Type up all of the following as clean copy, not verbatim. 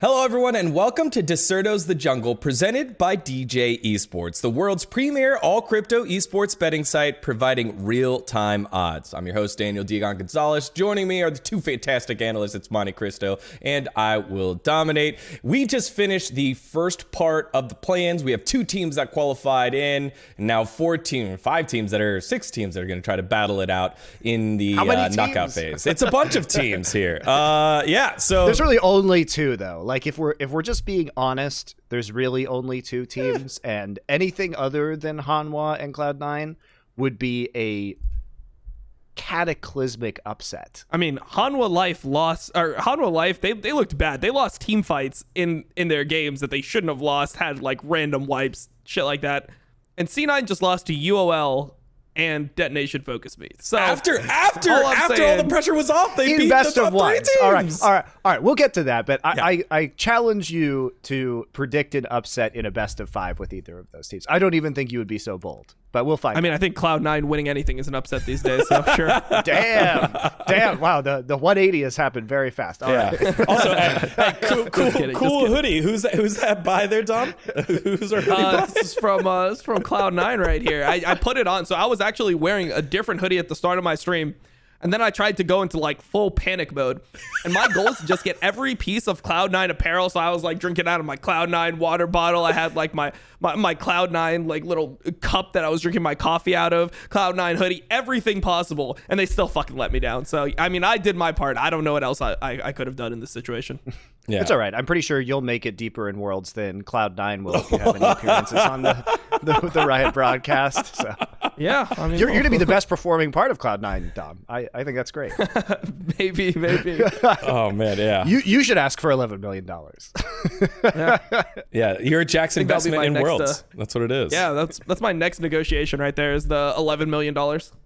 Hello everyone and welcome to Dexerto's The Jungle presented by DJ Esports, the world's premier all-crypto esports betting site providing real-time odds. I'm your host Daniel dGon Gonzales. Joining me are the two fantastic analysts, it's MonteCristo and IWDominate. We just finished the first part of the play-ins. We have two teams that qualified in, and now six teams that are going to try to battle it out in the knockout phase. It's a bunch of teams here. So there's really only two though. Like if we're just being honest, there's really only two teams, and anything other than Hanwha and Cloud9 would be a cataclysmic upset. I mean, Hanwha Life, they looked bad. They lost team fights in their games that they shouldn't have lost, had like random wipes, shit like that. And C9 just lost to UOL and Detonation Focus Me. So after all the pressure was off, they beat best the top of one. three teams. All right. We'll get to that, but I challenge you to predict an upset in a best of 5 with either of those teams. I don't even think you would be so bold, but we'll find out. I mean, I think Cloud9 winning anything is an upset these days, so sure. Damn. Wow, the 180 has happened very fast. All right. Also, cool hoodie. Who's that by there, Dom? Who's our hoodie? This is from Cloud9 right here. I put it on, so I was actually wearing a different hoodie at the start of my stream, and then I tried to go into like full panic mode, and my goal is to just get every piece of Cloud9 apparel. So I was like drinking out of my Cloud9 water bottle. I had like my Cloud9 like little cup that I was drinking my coffee out of, Cloud9 hoodie, everything possible, and they still fucking let me down. So I mean, I did my part. I don't know what else I could have done in this situation. Yeah. It's all right. I'm pretty sure you'll make it deeper in Worlds than Cloud9 will if you have any appearances on the Riot broadcast. So yeah, I mean, you're going to be the best performing part of Cloud9, Dom. I think that's great. maybe. Oh man, yeah. You should ask for $11 million. Yeah, you're a Jackson investment in Worlds. That's what it is. Yeah, that's my next negotiation right there. Is the $11 million.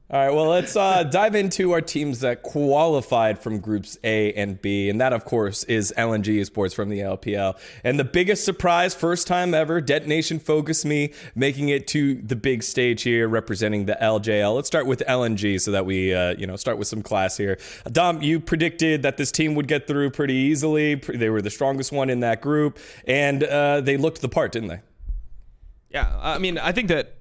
All right, well, let's dive into our teams that qualified from groups A and B, and that, of course, is LNG Esports from the LPL. And the biggest surprise, first time ever, Detonation Focus Me, making it to the big stage here, representing the LJL. Let's start with LNG so that we, start with some class here. Dom, you predicted that this team would get through pretty easily. They were the strongest one in that group, and they looked the part, didn't they? Yeah, I mean, I think that,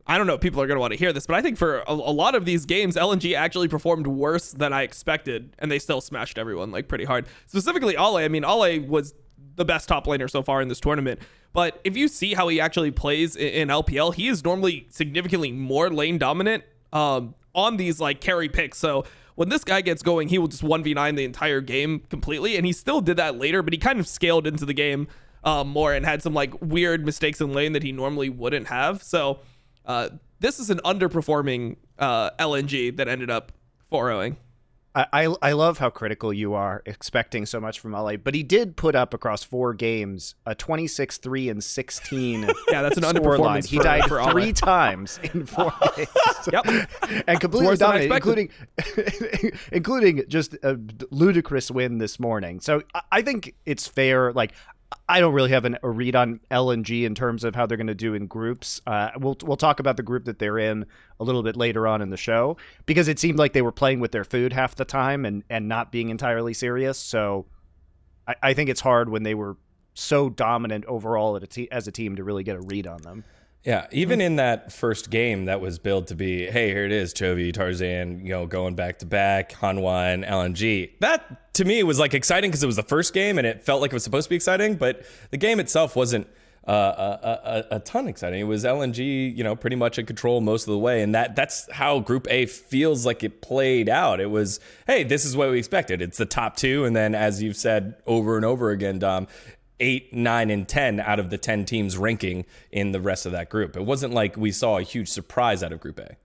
I don't know if people are going to want to hear this, but I think for a lot of these games, LNG actually performed worse than I expected, and they still smashed everyone like pretty hard. Specifically, Ale. I mean, Ale was the best top laner so far in this tournament. But if you see how he actually plays in LPL, he is normally significantly more lane dominant on these like carry picks. So when this guy gets going, he will just 1v9 the entire game completely, and he still did that later, but he kind of scaled into the game more and had some like weird mistakes in lane that he normally wouldn't have. So this is an underperforming LNG that ended up 4-0ing. I love how critical you are, expecting so much from LA, but he did put up across 4 games a 26-3-16. Yeah, that's an underperformance. He died 3 times in 4 games. Yep, and completely dominated, including just a ludicrous win this morning. So I think it's fair. Like, I don't really have a read on LNG in terms of how they're going to do in groups. We'll talk about the group that they're in a little bit later on in the show, because it seemed like they were playing with their food half the time and not being entirely serious. So I think it's hard when they were so dominant overall as a team to really get a read on them. Yeah, even in that first game that was billed to be, hey, here it is, Chovy, Tarzan, going back to back, Hanwha and LNG. That, to me, was like exciting because it was the first game and it felt like it was supposed to be exciting, but the game itself wasn't a ton exciting. It was LNG, pretty much in control most of the way, and that's how Group A feels like it played out. It was, hey, this is what we expected. It's the top 2, and then, as you've said over and over again, Dom, 8, 9, and 10 out of the 10 teams ranking in the rest of that group. It wasn't like we saw a huge surprise out of Group A.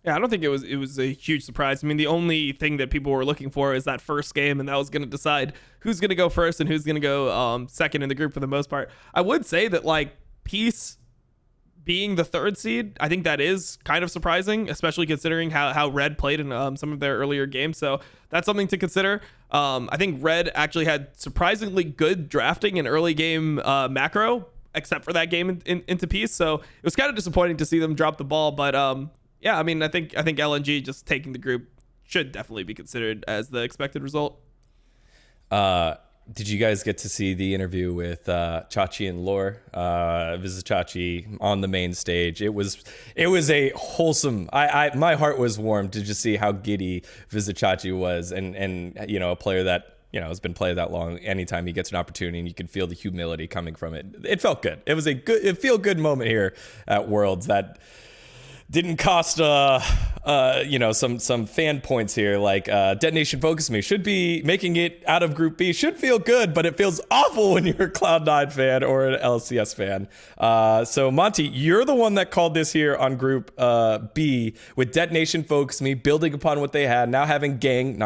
Yeah, I don't think it was a huge surprise. I mean, the only thing that people were looking for is that first game, and that was going to decide who's going to go first and who's going to go second in the group for the most part. I would say that, like, Peace being the 3rd seed, I think that is kind of surprising, especially considering how Red played in some of their earlier games. So that's something to consider. I think Red actually had surprisingly good drafting in early game macro, except for that game into Peace. So it was kind of disappointing to see them drop the ball. But yeah, I mean, I think LNG just taking the group should definitely be considered as the expected result. Did you guys get to see the interview with Chachi and Lore? Vizicsacsi on the main stage. It was a wholesome. My heart was warmed to just see how giddy Vizicsacsi was, and a player that has been played that long. Anytime he gets an opportunity, and you can feel the humility coming from it. It felt good. It was a feel good moment here at Worlds that didn't cost some fan points here, like Detonation Focus Me should be making it out of Group B should feel good, but it feels awful when you're a Cloud9 fan or an LCS fan. So Monty, you're the one that called this here on Group B with Detonation Focus Me building upon what they had, now having Gang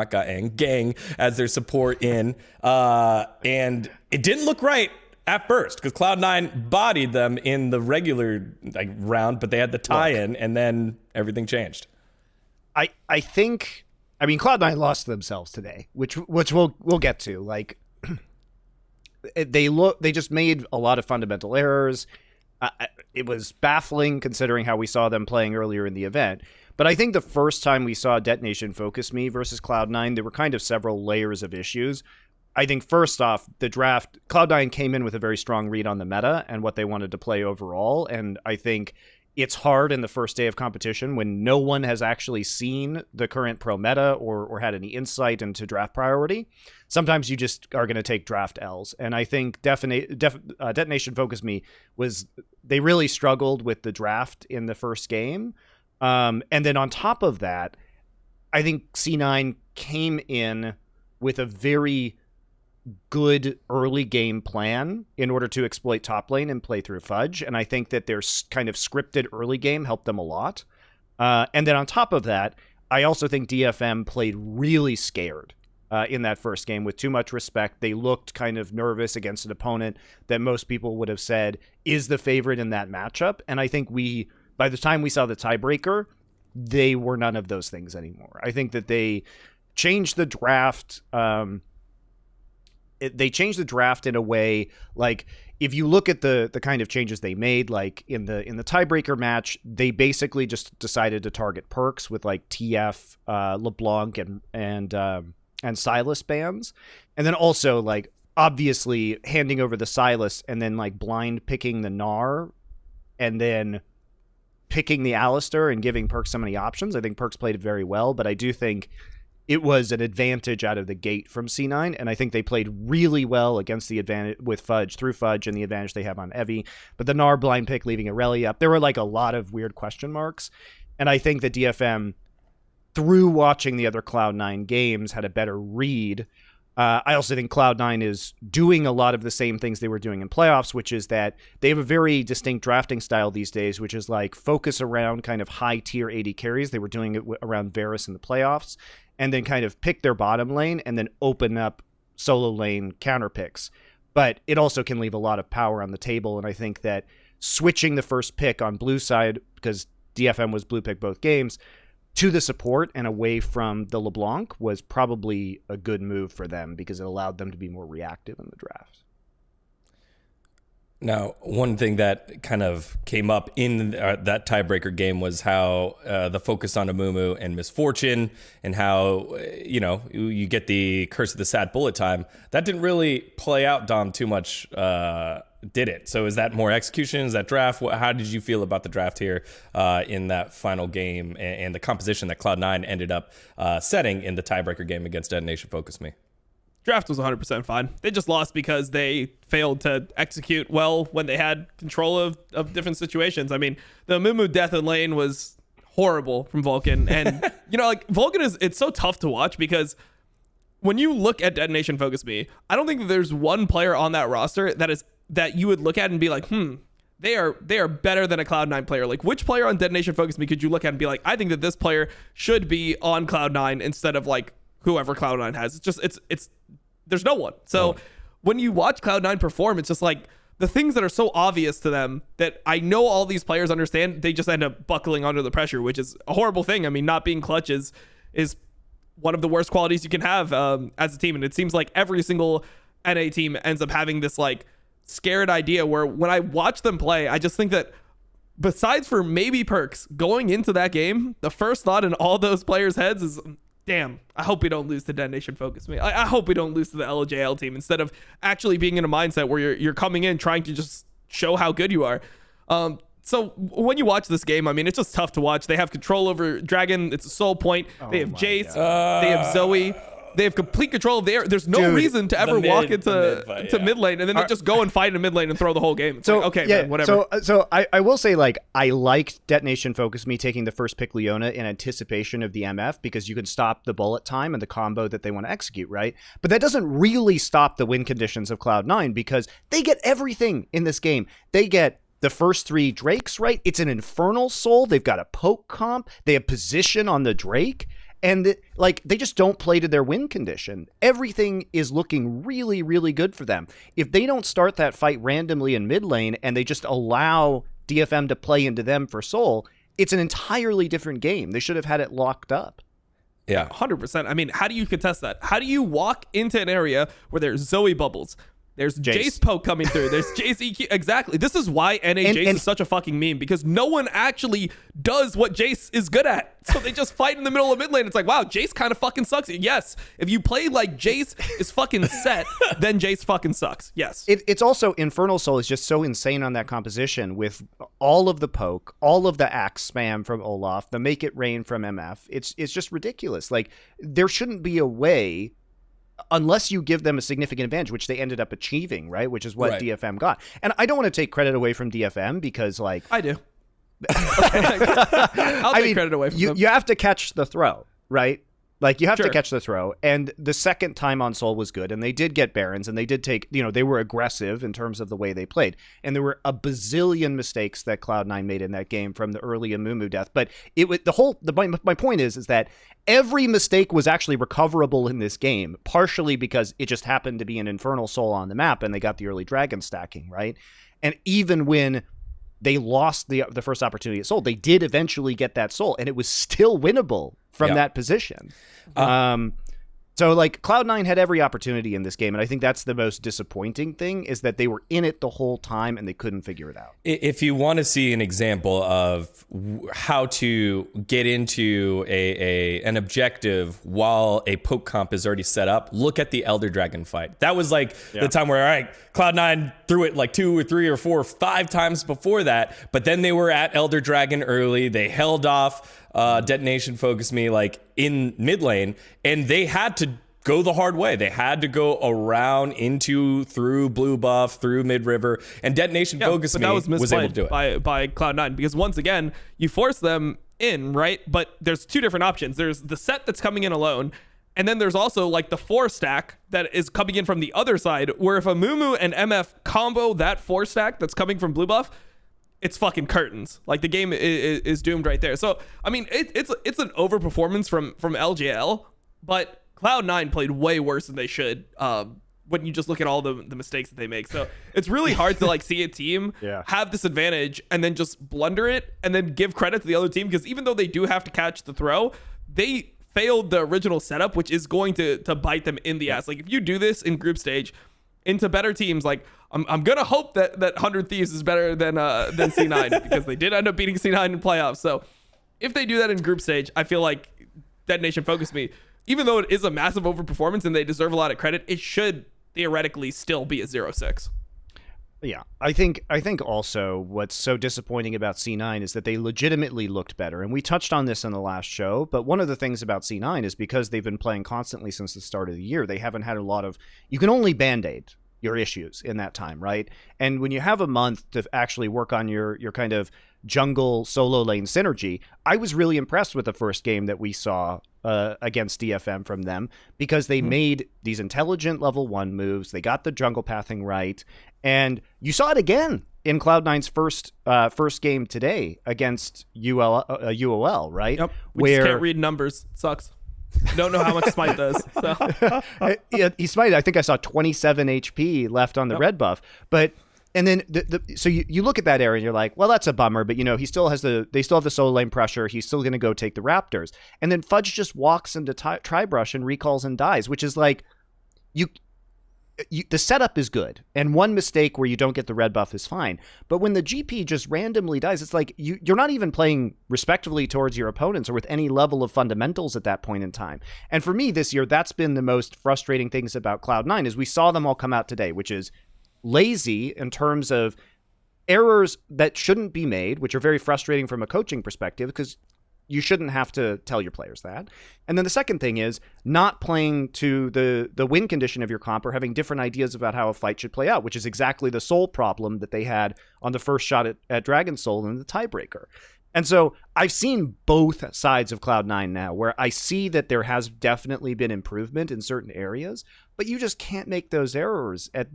as their support in, and it didn't look right at first, because Cloud9 bodied them in the regular round, but they had the tie-in, and then everything changed. I think Cloud9 lost to themselves today, which we'll get to. Like, they just made a lot of fundamental errors. It was baffling considering how we saw them playing earlier in the event. But I think the first time we saw Detonation Focus Me versus Cloud9, there were kind of several layers of issues. I think first off, the draft, Cloud9 came in with a very strong read on the meta and what they wanted to play overall. And I think it's hard in the first day of competition when no one has actually seen the current pro meta or had any insight into draft priority. Sometimes you just are going to take draft L's. And I think Detonation Focus Me they really struggled with the draft in the first game. And then on top of that, I think C9 came in with a very good early game plan in order to exploit top lane and play through Fudge. And I think that their kind of scripted early game helped them a lot. And then on top of that, I also think DFM played really scared in that first game with too much respect. They looked kind of nervous against an opponent that most people would have said is the favorite in that matchup. And I think by the time we saw the tiebreaker, they were none of those things anymore. I think that they changed the draft. They changed the draft in a way, like, if you look at the kind of changes they made, like in the tiebreaker match, they basically just decided to target Perkz with like TF, LeBlanc, and Silas bans. And then also, like, obviously handing over the Silas and then like blind picking the Gnar and then picking the Alistair and giving Perkz so many options. I think Perkz played it very well, but I do think it was an advantage out of the gate from C9, and I think they played really well against the advantage with Fudge, through Fudge, and the advantage they have on Evie. But the Gnar blind pick leaving Irelia up, there were like a lot of weird question marks, and I think that DFM, through watching the other Cloud9 games, had a better read. I also think Cloud9 is doing a lot of the same things they were doing in playoffs, which is that they have a very distinct drafting style these days, which is like focus around kind of high-tier AD carries. They were doing it around Varus in the playoffs, and then kind of pick their bottom lane and then open up solo lane counter picks. But it also can leave a lot of power on the table, and I think that switching the first pick on blue side, because DFM was blue pick both games, to the support and away from the LeBlanc was probably a good move for them because it allowed them to be more reactive in the draft. Now, one thing that kind of came up in that tiebreaker game was how the focus on Amumu and Misfortune, and how, you get the curse of the sad bullet time. That didn't really play out, Dom, too much, did it? So is that more execution? Is that draft? How did you feel about the draft here in that final game and the composition that Cloud9 ended up setting in the tiebreaker game against Detonation Focus Me? Draft was 100% fine. They just lost because they failed to execute well when they had control of different situations. I mean, the Mumu death in lane was horrible from Vulcan. And, Vulcan it's so tough to watch because when you look at Detonation Focus Me, I don't think that there's one player on that roster that you would look at and be like, they are better than a Cloud9 player. Like, which player on Detonation Focus Me could you look at and be like, I think that this player should be on Cloud9 instead of like whoever Cloud9 has. It's there's no one. So when you watch Cloud9 perform, it's just like the things that are so obvious to them that I know all these players understand, they just end up buckling under the pressure, which is a horrible thing. I mean, not being clutch is one of the worst qualities you can have as a team. And it seems like every single NA team ends up having this like scared idea where when I watch them play, I just think that besides for maybe Perkz going into that game, the first thought in all those players' heads is, damn, I hope we don't lose to Dead Nation Focus Me. I hope we don't lose to the LJL team instead of actually being in a mindset where you're coming in trying to just show how good you are. So when you watch this game, I mean, it's just tough to watch. They have control over Dragon. It's a soul point. They have Jace. They have Zoe. They have complete control of the air. There's no reason to ever walk into mid lane, and then they just go and fight in mid lane and throw the whole game. It's like, okay, man, whatever. So I will say, like, I liked Detonation Focus Me taking the first pick Leona in anticipation of the MF because you can stop the bullet time and the combo that they want to execute, right? But that doesn't really stop the win conditions of Cloud9 because they get everything in this game. They get the first 3 Drakes, right? It's an Infernal Soul. They've got a poke comp. They have position on the Drake. And they just don't play to their win condition. Everything is looking really, really good for them. If they don't start that fight randomly in mid lane and they just allow DFM to play into them for soul, it's an entirely different game. They should have had it locked up. Yeah, 100%. I mean, how do you contest that? How do you walk into an area where there's Zoe bubbles? There's Jace poke coming through. There's Jace EQ. Exactly. This is why NA Jace is such a fucking meme, because no one actually does what Jace is good at. So they just fight in the middle of mid lane. It's like, wow, Jace kind of fucking sucks. Yes. If you play like Jace is fucking set, then Jace fucking sucks. Yes. It's also Infernal Soul is just so insane on that composition with all of the poke, all of the axe spam from Olaf, the make it rain from MF. It's just ridiculous. Like, there shouldn't be a way, unless you give them a significant advantage, which they ended up achieving, right? Which is what DFM got. And I don't want to take credit away from DFM because, like... I do. I'll take credit away from them. You have to catch the throw, right? Like, you have to catch the throw. And the second time on Soul was good. And they did get Barons. And they did take... they were aggressive in terms of the way they played. And there were a bazillion mistakes that Cloud9 made in that game from the early Amumu death. But it was my point is that every mistake was actually recoverable in this game, partially because it just happened to be an Infernal Soul on the map and they got the early dragon stacking, right? And even when they lost the first opportunity at Soul, they did eventually get that Soul, and it was still winnable from that position. So, like, Cloud9 had every opportunity in this game, and I think that's the most disappointing thing, is that they were in it the whole time and they couldn't figure it out. If you want to see an example of how to get into an objective while a poke comp is already set up, look at the Elder Dragon fight. That was like the time where, all right, Cloud9 threw it like 2 or 3 or 4 or 5 times before that, but then they were at Elder Dragon early. They held off Detonation Focus Me like in mid lane, and they had to go the hard way. They had to go around through blue buff, through mid river, and Detonation Focus Me was able to do it by Cloud9, because once again you force them in, right? But there's 2 different options. There's the set that's coming in alone, and then there's also like the 4 stack that is coming in from the other side, where if a Mumu and MF combo that 4 stack that's coming from blue buff, it's fucking curtains. Like, the game is doomed right there. So, I mean, it's an overperformance from LJL, but Cloud9 played way worse than they should when you just look at all the mistakes that they make. So it's really hard to, like, see a team have this advantage and then just blunder it and then give credit to the other team, because even though they do have to catch the throw, they failed the original setup, which is going to bite them in the ass. Like, if you do this in group stage into better teams, like, I'm gonna hope that 100 Thieves is better than C9 because they did end up beating C9 in playoffs. So if they do that in group stage, I feel like Detonation Focus Me, even though it is a massive overperformance and they deserve a lot of credit, it should theoretically still be a 0-6. Yeah, I think also what's so disappointing about C9 is that they legitimately looked better. And we touched on this in the last show, but one of the things about C9 is because they've been playing constantly since the start of the year, they haven't had a lot of... You can only Band-Aid your issues in that time, right? And when you have a month to actually work on your kind of jungle solo lane synergy, I was really impressed with the first game that we saw against DFM from them, because they made these intelligent level 1 moves. They got the jungle pathing right, and you saw it again in Cloud9's first game today against UOL, right? Yep. We just can't read numbers. It sucks. Don't know how much Smite does. So. He Smite, I think I saw 27 HP left on the red buff. But and then so you look at that area and you're like, well, that's a bummer, but they still have the solo lane pressure. He's still going to go take the Raptors. And then Fudge just walks into Tribrush and recalls and dies, which is like, the setup is good, and one mistake where you don't get the red buff is fine. But when the GP just randomly dies, it's like you're not even playing respectively towards your opponents or with any level of fundamentals at that point in time. And for me this year, that's been the most frustrating things about Cloud9 is we saw them all come out today, which is lazy in terms of errors that shouldn't be made, which are very frustrating from a coaching perspective because you shouldn't have to tell your players that. And then the second thing is not playing to the win condition of your comp or having different ideas about how a fight should play out, which is exactly the sole problem that they had on the first shot at Dragon Soul in the tiebreaker. And so I've seen both sides of Cloud9 now, where I see that there has definitely been improvement in certain areas, but you just can't make those errors at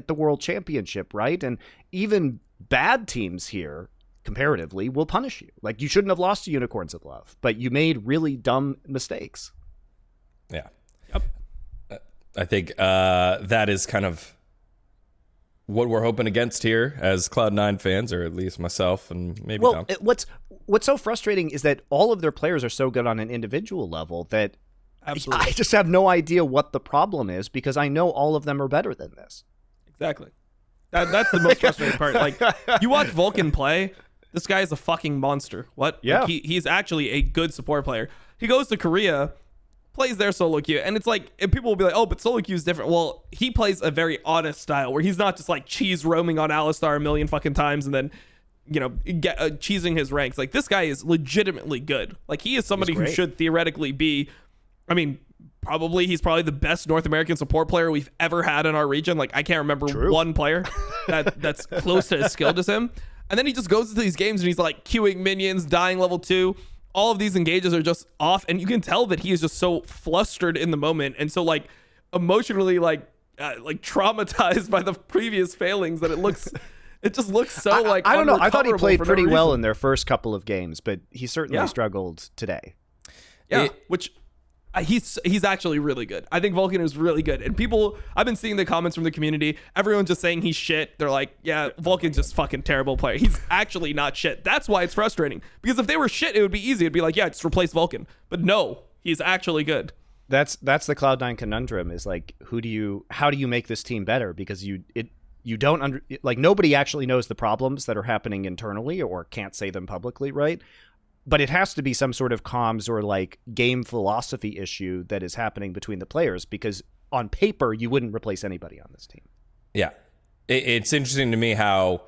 the World Championship, right? And even bad teams here, comparatively, will punish you. Like, you shouldn't have lost to Unicorns of Love, but you made really dumb mistakes. Yeah. Yep. I think that is kind of what we're hoping against here as Cloud9 fans, or at least myself and maybe Tom. What's so frustrating is that all of their players are so good on an individual level that Absolutely. I just have no idea what the problem is because I know all of them are better than this. Exactly. That's the most frustrating part. Like, you watch Vulcan play, this guy is a fucking monster. What? Yeah. Like, he's actually a good support player. He goes to Korea, plays their solo queue, and it's like, and people will be like, oh, but solo queue is different. Well, he plays a very honest style where he's not just like cheese roaming on Alistar a million fucking times and then, you know, cheesing his ranks. Like, this guy is legitimately good. Like, he is somebody who should theoretically be, I mean, he's probably the best North American support player we've ever had in our region. Like, I can't remember one player that's close to as skilled as him. And then he just goes into these games and he's like queuing minions, dying level 2. All of these engages are just off, and you can tell that he is just so flustered in the moment and so like emotionally like traumatized by the previous failings that it just looks so like I don't know. I thought he played pretty well in in their first couple of games, but he certainly struggled today. Yeah, which he's actually really good. I think Vulcan is really good. And people, I've been seeing the comments from the community. Everyone's just saying he's shit. They're like, yeah, Vulcan's just fucking terrible player. He's actually not shit. That's why it's frustrating. Because if they were shit, it would be easy. It'd be like, yeah, just replace Vulcan. But no, he's actually good. That's the Cloud9 conundrum is like, how do you make this team better? Because you don't nobody actually knows the problems that are happening internally or can't say them publicly, right? But it has to be some sort of comms or like game philosophy issue that is happening between the players, because on paper, you wouldn't replace anybody on this team. Yeah. It's interesting to me how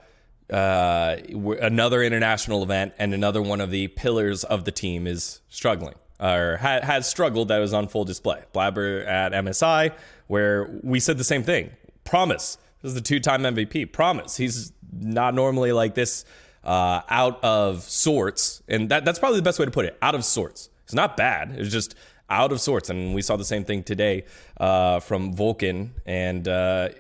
another international event and another one of the pillars of the team is struggling or has struggled. That was on full display. Blaber at MSI, where we said the same thing. Promise. This is the 2-time MVP. Promise. He's not normally like this. Out of sorts, and that's probably the best way to put it. Out of sorts. It's not bad. It's just out of sorts, and we saw the same thing today from Vulcan, and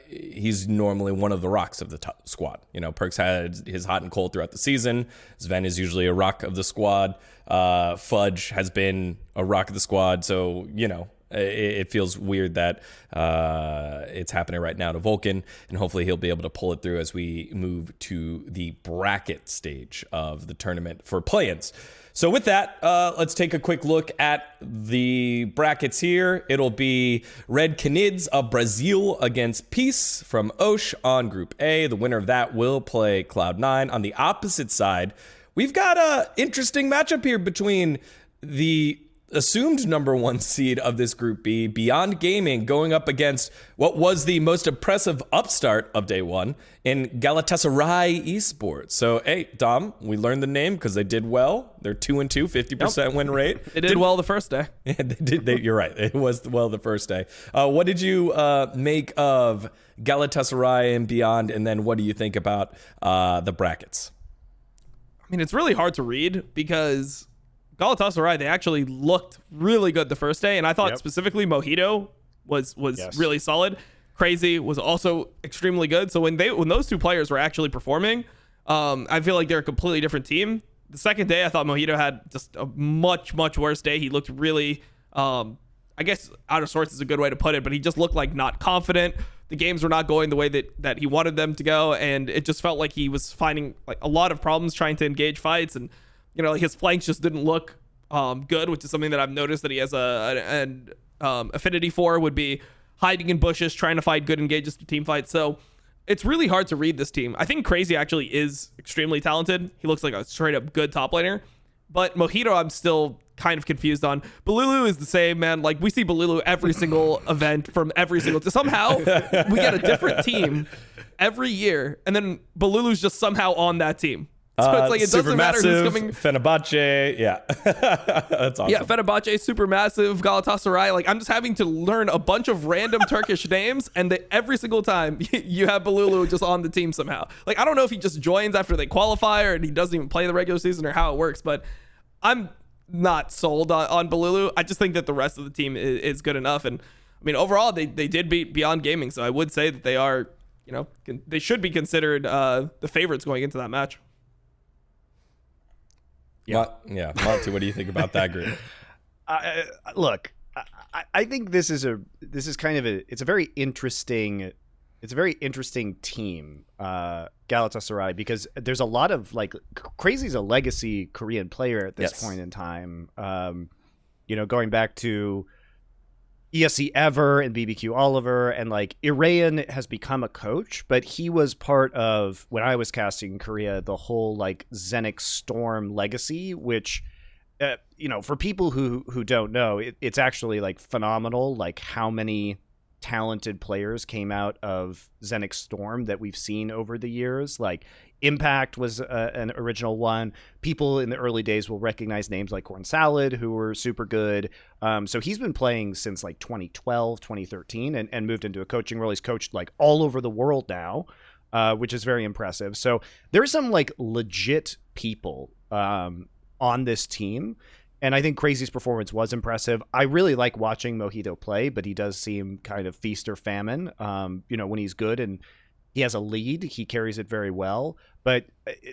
he's normally one of the rocks of the top squad. You know, Perkz had his hot and cold throughout the season. Zven is usually a rock of the squad. Fudge has been a rock of the squad, so, you know, it feels weird that it's happening right now to Vulcan, and hopefully he'll be able to pull it through as we move to the bracket stage of the tournament for play-ins. So with that, let's take a quick look at the brackets here. It'll be Red Canids of Brazil against Peace from Osh on Group A. The winner of that will play Cloud9. On the opposite side, we've got an interesting matchup here between the assumed #1 seed of this Group B, Beyond Gaming, going up against what was the most impressive upstart of day one in Galatasaray Esports. So, hey, Dom, we learned the name because they did well. They're 2-2, 50% win rate. They did well the first day. Yeah, they did. You're right. It was well the first day. What did you make of Galatasaray and Beyond, and then what do you think about the brackets? I mean, it's really hard to read because Galatasaray, they actually looked really good the first day, and I thought specifically Mojito was really solid. Crazy was also extremely good. So when those two players were actually performing, I feel like they're a completely different team. The second day, I thought Mojito had just a much worse day. He looked really, I guess out of sorts is a good way to put it, but he just looked like not confident. The games were not going the way that he wanted them to go, and it just felt like he was finding like a lot of problems trying to engage fights, and you know, his flanks just didn't look good, which is something that I've noticed that he has an affinity for, would be hiding in bushes, trying to find good engages to team fights. So it's really hard to read this team. I think Crazy actually is extremely talented. He looks like a straight up good top laner. But Mojito, I'm still kind of confused on. Balulu is the same, man. Like, we see Balulu every single event from every single... Somehow, we get a different team every year, and then Balulu's just somehow on that team. So it's like, it doesn't matter who's coming. Fenerbahce, yeah. That's awesome. Yeah, Fenerbahce, Supermassive, Galatasaray. Like, I'm just having to learn a bunch of random Turkish names, and every single time you have Balulu just on the team somehow. Like, I don't know if he just joins after they qualify or he doesn't even play the regular season or how it works, but I'm not sold on Balulu. I just think that the rest of the team is good enough. And I mean, overall, they did beat Beyond Gaming, so I would say that they are, you know, they should be considered the favorites going into that match. Monty, what do you think about that group? Look, I think this is kind of it's a very interesting team, Galatasaray, because there's a lot of like Crazy's a legacy Korean player at this point in time. You know, going back to ESC Ever and BBQ Oliver, and like Irayan has become a coach, but he was part of, when I was casting in Korea, the whole like Zenix Storm legacy, which you know, for people who don't know, it's actually like phenomenal, like how many talented players came out of Zenix Storm that we've seen over the years. Like Impact was an original one. People in the early days will recognize names like Corn Salad, who were super good. So he's been playing since like 2012, 2013, and moved into a coaching role. He's coached like all over the world now, which is very impressive. So there's some like legit people on this team. And I think Crazy's performance was impressive. I really like watching Mojito play, but he does seem kind of feast or famine. You know, when he's good and he has a lead, he carries it very well. But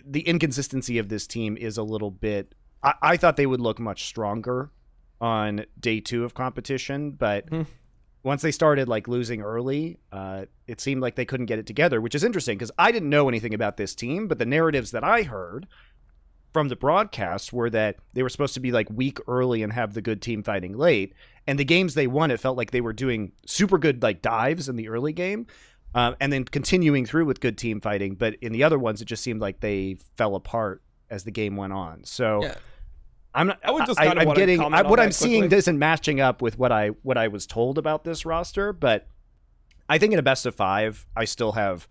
the inconsistency of this team is a little bit... I thought they would look much stronger on day 2 of competition, but once they started like losing early, it seemed like they couldn't get it together, which is interesting because I didn't know anything about this team, but the narratives that I heard from the broadcast were that they were supposed to be like weak early and have the good team fighting late. And the games they won, it felt like they were doing super good like dives in the early game, and then continuing through with good team fighting. But in the other ones, it just seemed like they fell apart as the game went on. So yeah. I'm getting what I'm seeing isn't matching up with what I was told about this roster. But I think in a best of 5, I still have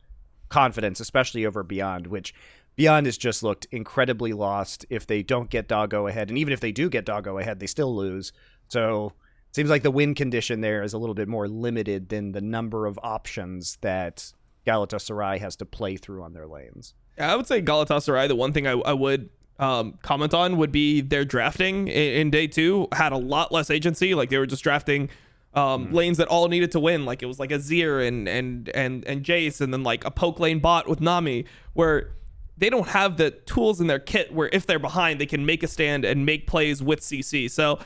confidence, especially over Beyond, which Beyond has just looked incredibly lost if they don't get Doggo ahead. And even if they do get Doggo ahead, they still lose. So it seems like the win condition there is a little bit more limited than the number of options that Galatasaray has to play through on their lanes. I would say Galatasaray, the one thing I would comment on would be their drafting in day 2 had a lot less agency. Like they were just drafting lanes that all needed to win. Like it was like a Zir and Jace, and then like a poke lane bot with Nami, where they don't have the tools in their kit where if they're behind, they can make a stand and make plays with CC. So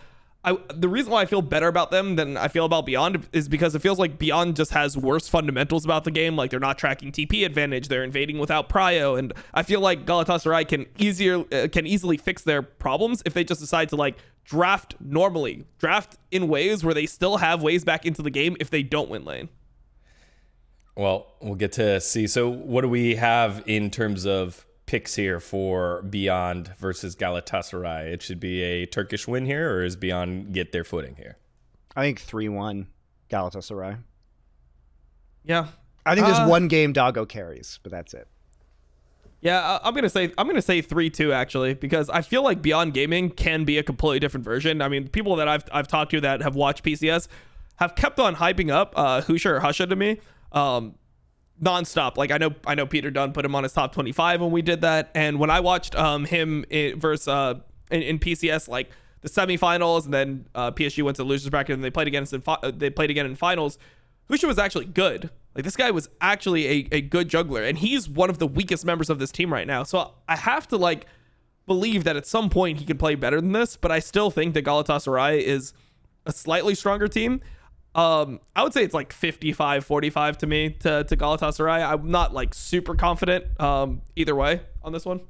the reason why I feel better about them than I feel about Beyond is because it feels like Beyond just has worse fundamentals about the game. Like they're not tracking TP advantage, they're invading without prio, and I feel like Galatasaray can easily fix their problems if they just decide to like draft normally, draft in ways where they still have ways back into the game if they don't win lane. Well, we'll get to see. So what do we have in terms of picks here for Beyond versus Galatasaray? It should be a Turkish win here, or is Beyond get their footing here? I think 3-1 Galatasaray. Yeah. I think there's one game Doggo carries, but that's it. Yeah, I'm gonna say 3-2 actually, because I feel like Beyond Gaming can be a completely different version. I mean, people that I've talked to that have watched PCS have kept on hyping up Husha or Husha to me. Nonstop. Like I know Peter Dunn put him on his top 25 when we did that, and when I watched him versus in PCS, like the semifinals, and then PSG went to the losers bracket, and they played again in finals. Husha was actually good. Like this guy was actually a good juggler, and he's one of the weakest members of this team right now. So I have to like believe that at some point he can play better than this, but I still think that Galatasaray is a slightly stronger team. I would say it's like 55-45 to me to Galatasaray. I'm not like super confident either way on this one.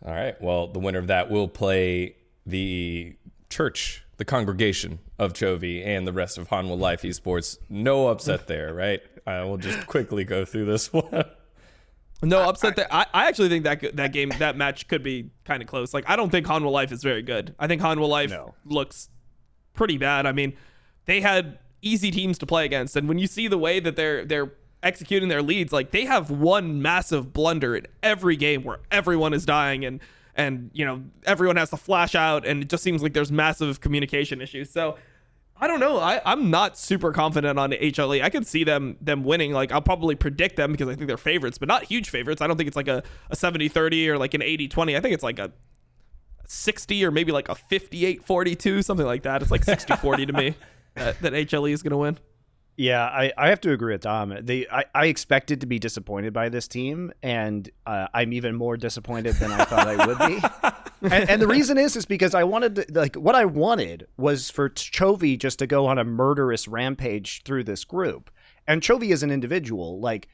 All right. Well, the winner of that will play the Church the congregation of Chovy and the rest of Hanwha Life Esports. No upset there, right? We'll just quickly go through this one. No upset there. I actually think that match could be kind of close. Like, I don't think Hanwha Life is very good. I think Hanwha Life looks pretty bad. I mean, they had easy teams to play against, and when you see the way that they're executing their leads, like, they have one massive blunder in every game where everyone is dying and you know, everyone has to flash out, and it just seems like there's massive communication issues. So I don't know. I'm not super confident on HLE. I could see them winning. Like, I'll probably predict them because I think they're favorites, but not huge favorites. I don't think it's like a 70-30 or like an 80-20. I think it's like a 60 or maybe like a 58-42, something like that. It's like 60-40 to me that HLE is going to win. Yeah, I have to agree with Dom. I expected to be disappointed by this team, and I'm even more disappointed than I thought I would be. And the reason is because I wanted to, like, what I wanted was for Chovy just to go on a murderous rampage through this group. And Chovy is an individual, like,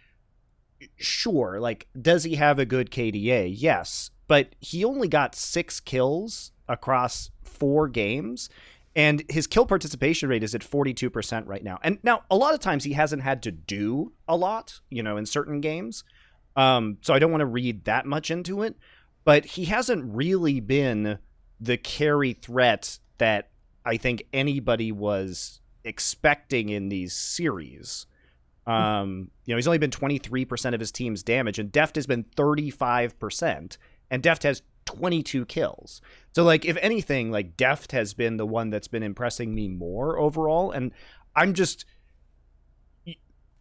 sure, like, does he have a good KDA? Yes, but he only got 6 kills across 4 games. And his kill participation rate is at 42% right now. And now, a lot of times he hasn't had to do a lot, you know, in certain games. So I don't want to read that much into it. But he hasn't really been the carry threat that I think anybody was expecting in these series. You know, he's only been 23% of his team's damage, and Deft has been 35%. And Deft has 22 kills. So, like, if anything, like, Deft has been the one that's been impressing me more overall. And I'm just,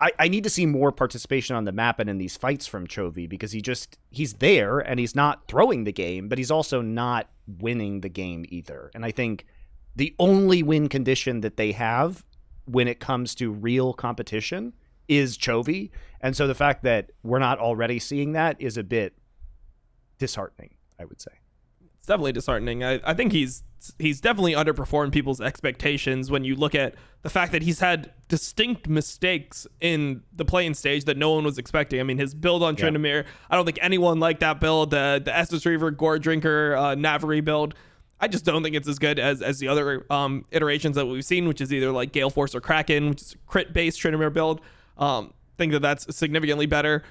I need to see more participation on the map and in these fights from Chovy, because he's there and he's not throwing the game, but he's also not winning the game either. And I think the only win condition that they have when it comes to real competition is Chovy. And so the fact that we're not already seeing that is a bit disheartening, I would say. It's definitely disheartening. I think he's definitely underperformed people's expectations when you look at the fact that he's had distinct mistakes in the playing stage that no one was expecting. I mean, his build on Tryndamere, I don't think anyone liked that build. The Estus Reaver, Gore Drinker, Navari build, I just don't think it's as good as the other iterations that we've seen, which is either like Gale Force or Kraken, which is a crit-based Tryndamere build. Think that's significantly better.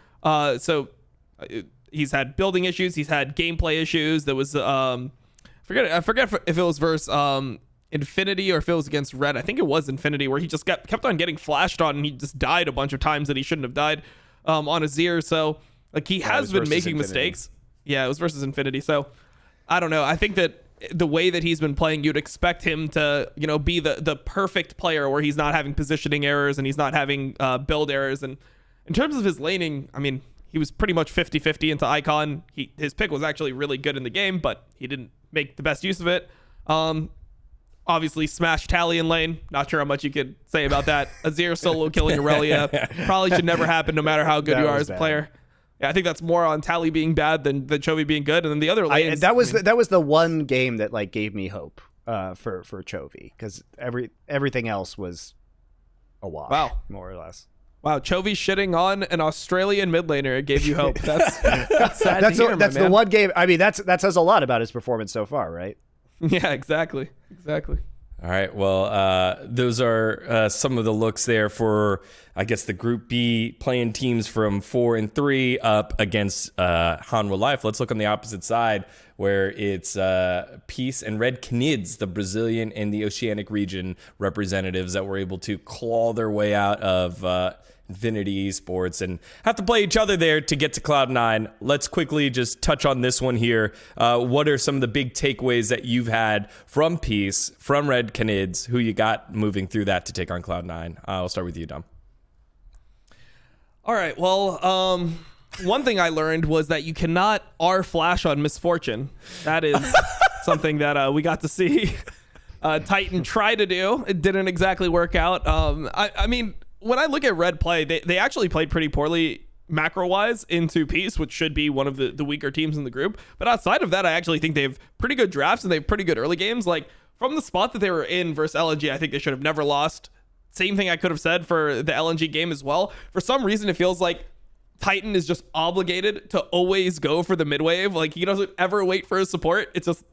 He's had building issues. He's had gameplay issues. There was I forget if it was versus Infinity or if it was against Red. I think it was Infinity, where he just kept on getting flashed on, and he just died a bunch of times that he shouldn't have died on Azir. So, like, he has been making mistakes. Yeah, it was versus Infinity. So I don't know. I think that the way that he's been playing, you'd expect him to, you know, be the perfect player where he's not having positioning errors and he's not having build errors. And in terms of his laning, I mean, he was pretty much 50-50 into Icon. His pick was actually really good in the game, but he didn't make the best use of it. Obviously, smash Tally in lane. Not sure how much you could say about that. Azir solo killing Aurelia probably should never happen, no matter how good you are as a player. Yeah, I think that's more on Tally being bad than Chovy being good. And then the other lanes, that was the one game that, like, gave me hope for Chovy, because everything else was a wash. Wow, more or less. Wow, Chovy shitting on an Australian mid laner gave you hope. That's sad to hear, that's the one game. I mean, that says a lot about his performance so far, right? Yeah, exactly. All right, well, those are some of the looks there for, I guess, the Group B playing teams from 4 and 3 up against Hanwha Life. Let's look on the opposite side, where it's Peace and Red Canids, the Brazilian and the Oceanic region representatives that were able to claw their way out of Infinity Esports and have to play each other there to get to Cloud9. Let's quickly just touch on this one here. What are some of the big takeaways that you've had from Peace, from Red Canids, who you got moving through that to take on Cloud9? I'll start with you, Dom. All right, well, one thing I learned was that you cannot R-flash on Misfortune. That is something that we got to see Titan try to do. It didn't exactly work out. I mean, when I look at Red play, they actually played pretty poorly macro-wise into Peace, which should be one of the weaker teams in the group. But outside of that, I actually think they have pretty good drafts and they have pretty good early games. Like, from the spot that they were in versus LNG, I think they should have never lost. Same thing I could have said for the LNG game as well. For some reason, it feels like Titan is just obligated to always go for the mid wave. Like, he doesn't ever wait for his support. It's just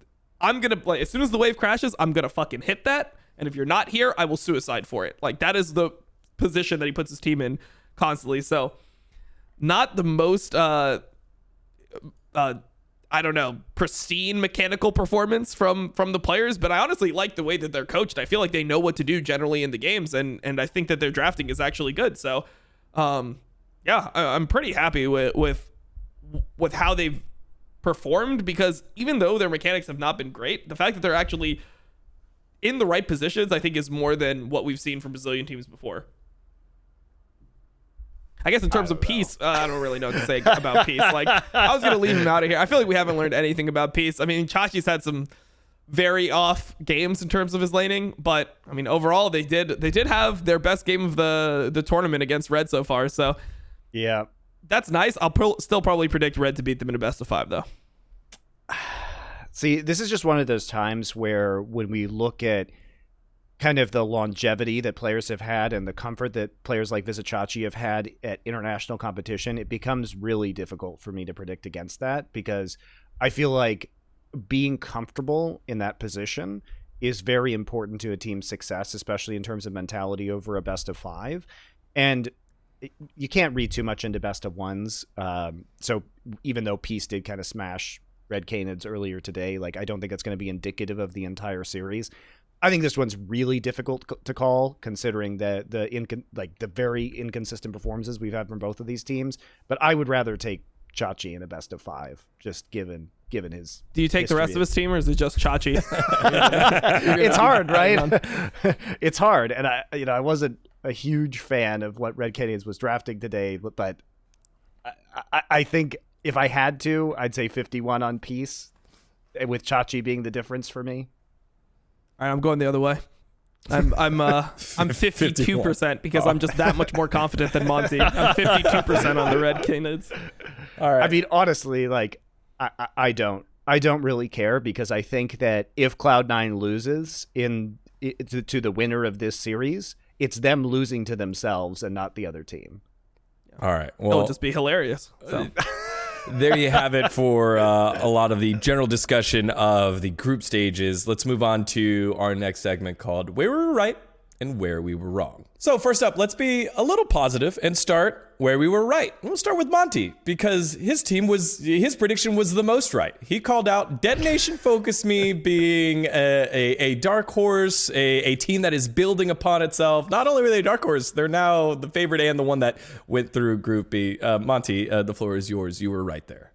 I'm going to play. As soon as the wave crashes, I'm going to fucking hit that. And if you're not here, I will suicide for it. Like, that is the position that he puts his team in constantly. So not the most, I don't know, pristine mechanical performance from the players, but I honestly like the way that they're coached. I feel like they know what to do generally in the games, and I think that their drafting is actually good. So, yeah, I'm pretty happy with how they've performed, because even though their mechanics have not been great, the fact that they're actually in the right positions, I think, is more than what we've seen from Brazilian teams before. I guess in terms of Peace, I don't really know what to say about Peace. Like, I was going to leave him out of here. I feel like we haven't learned anything about Peace. I mean, Chachi's had some very off games in terms of his laning, but I mean, overall, they did have their best game of the tournament against Red so far. So yeah, that's nice. I'll still probably predict Red to beat them in a best of 5, though. See, this is just one of those times where when we look at kind of the longevity that players have had and the comfort that players like Vizicsacsi have had at international competition, it becomes really difficult for me to predict against that, because I feel like being comfortable in that position is very important to a team's success, especially in terms of mentality over a best of 5. And you can't read too much into best of 1s. So even though Peace did kind of smash Red Canids earlier today, like, I don't think it's going to be indicative of the entire series. I think this one's really difficult to call, considering the very inconsistent performances we've had from both of these teams. But I would rather take Chachi in a best of 5, just given his. Do you take the rest of his team, or is it just Chachi? It's hard, right? It's hard, and I wasn't a huge fan of what Red Canids was drafting today, but I think if I had to, I'd say 51 on Peace, with Chachi being the difference for me. All right, I'm going the other way. I'm 52% because I'm just that much more confident than Monty. I'm 52% on the Red Canids. All right. I mean, honestly, like, I don't really care, because I think that if Cloud9 loses to the winner of this series, it's them losing to themselves and not the other team. All right. Well, it'll just be hilarious. So. There you have it for a lot of the general discussion of the group stages. Let's move on to our next segment called Where We Were Right and Where We Were Wrong. So first up, let's be a little positive and start where we were right. We'll start with Monty, because his prediction was the most right. He called out Detonation Focus Me being a dark horse, a team that is building upon itself. Not only were they a dark horse, they're now the favorite and the one that went through Group B. Monty, the floor is yours. You were right there.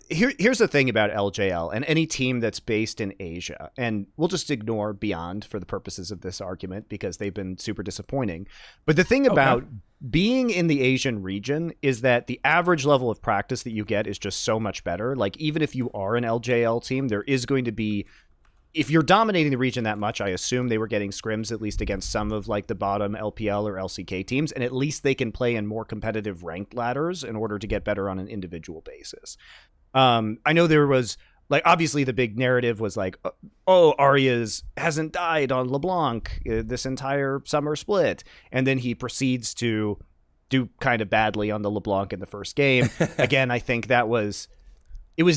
Here's the thing about LJL and any team that's based in Asia, and we'll just ignore Beyond for the purposes of this argument because they've been super disappointing. But the thing about being in the Asian region is that the average level of practice that you get is just so much better. Like, even if you are an LJL team, there is going to be, if you're dominating the region that much, I assume they were getting scrims at least against some of like the bottom LPL or LCK teams, and at least they can play in more competitive ranked ladders in order to get better on an individual basis. I know there was, like, obviously the big narrative was like, oh, Arya's hasn't died on LeBlanc this entire summer split. And then he proceeds to do kind of badly on the LeBlanc in the first game. Again, I think it was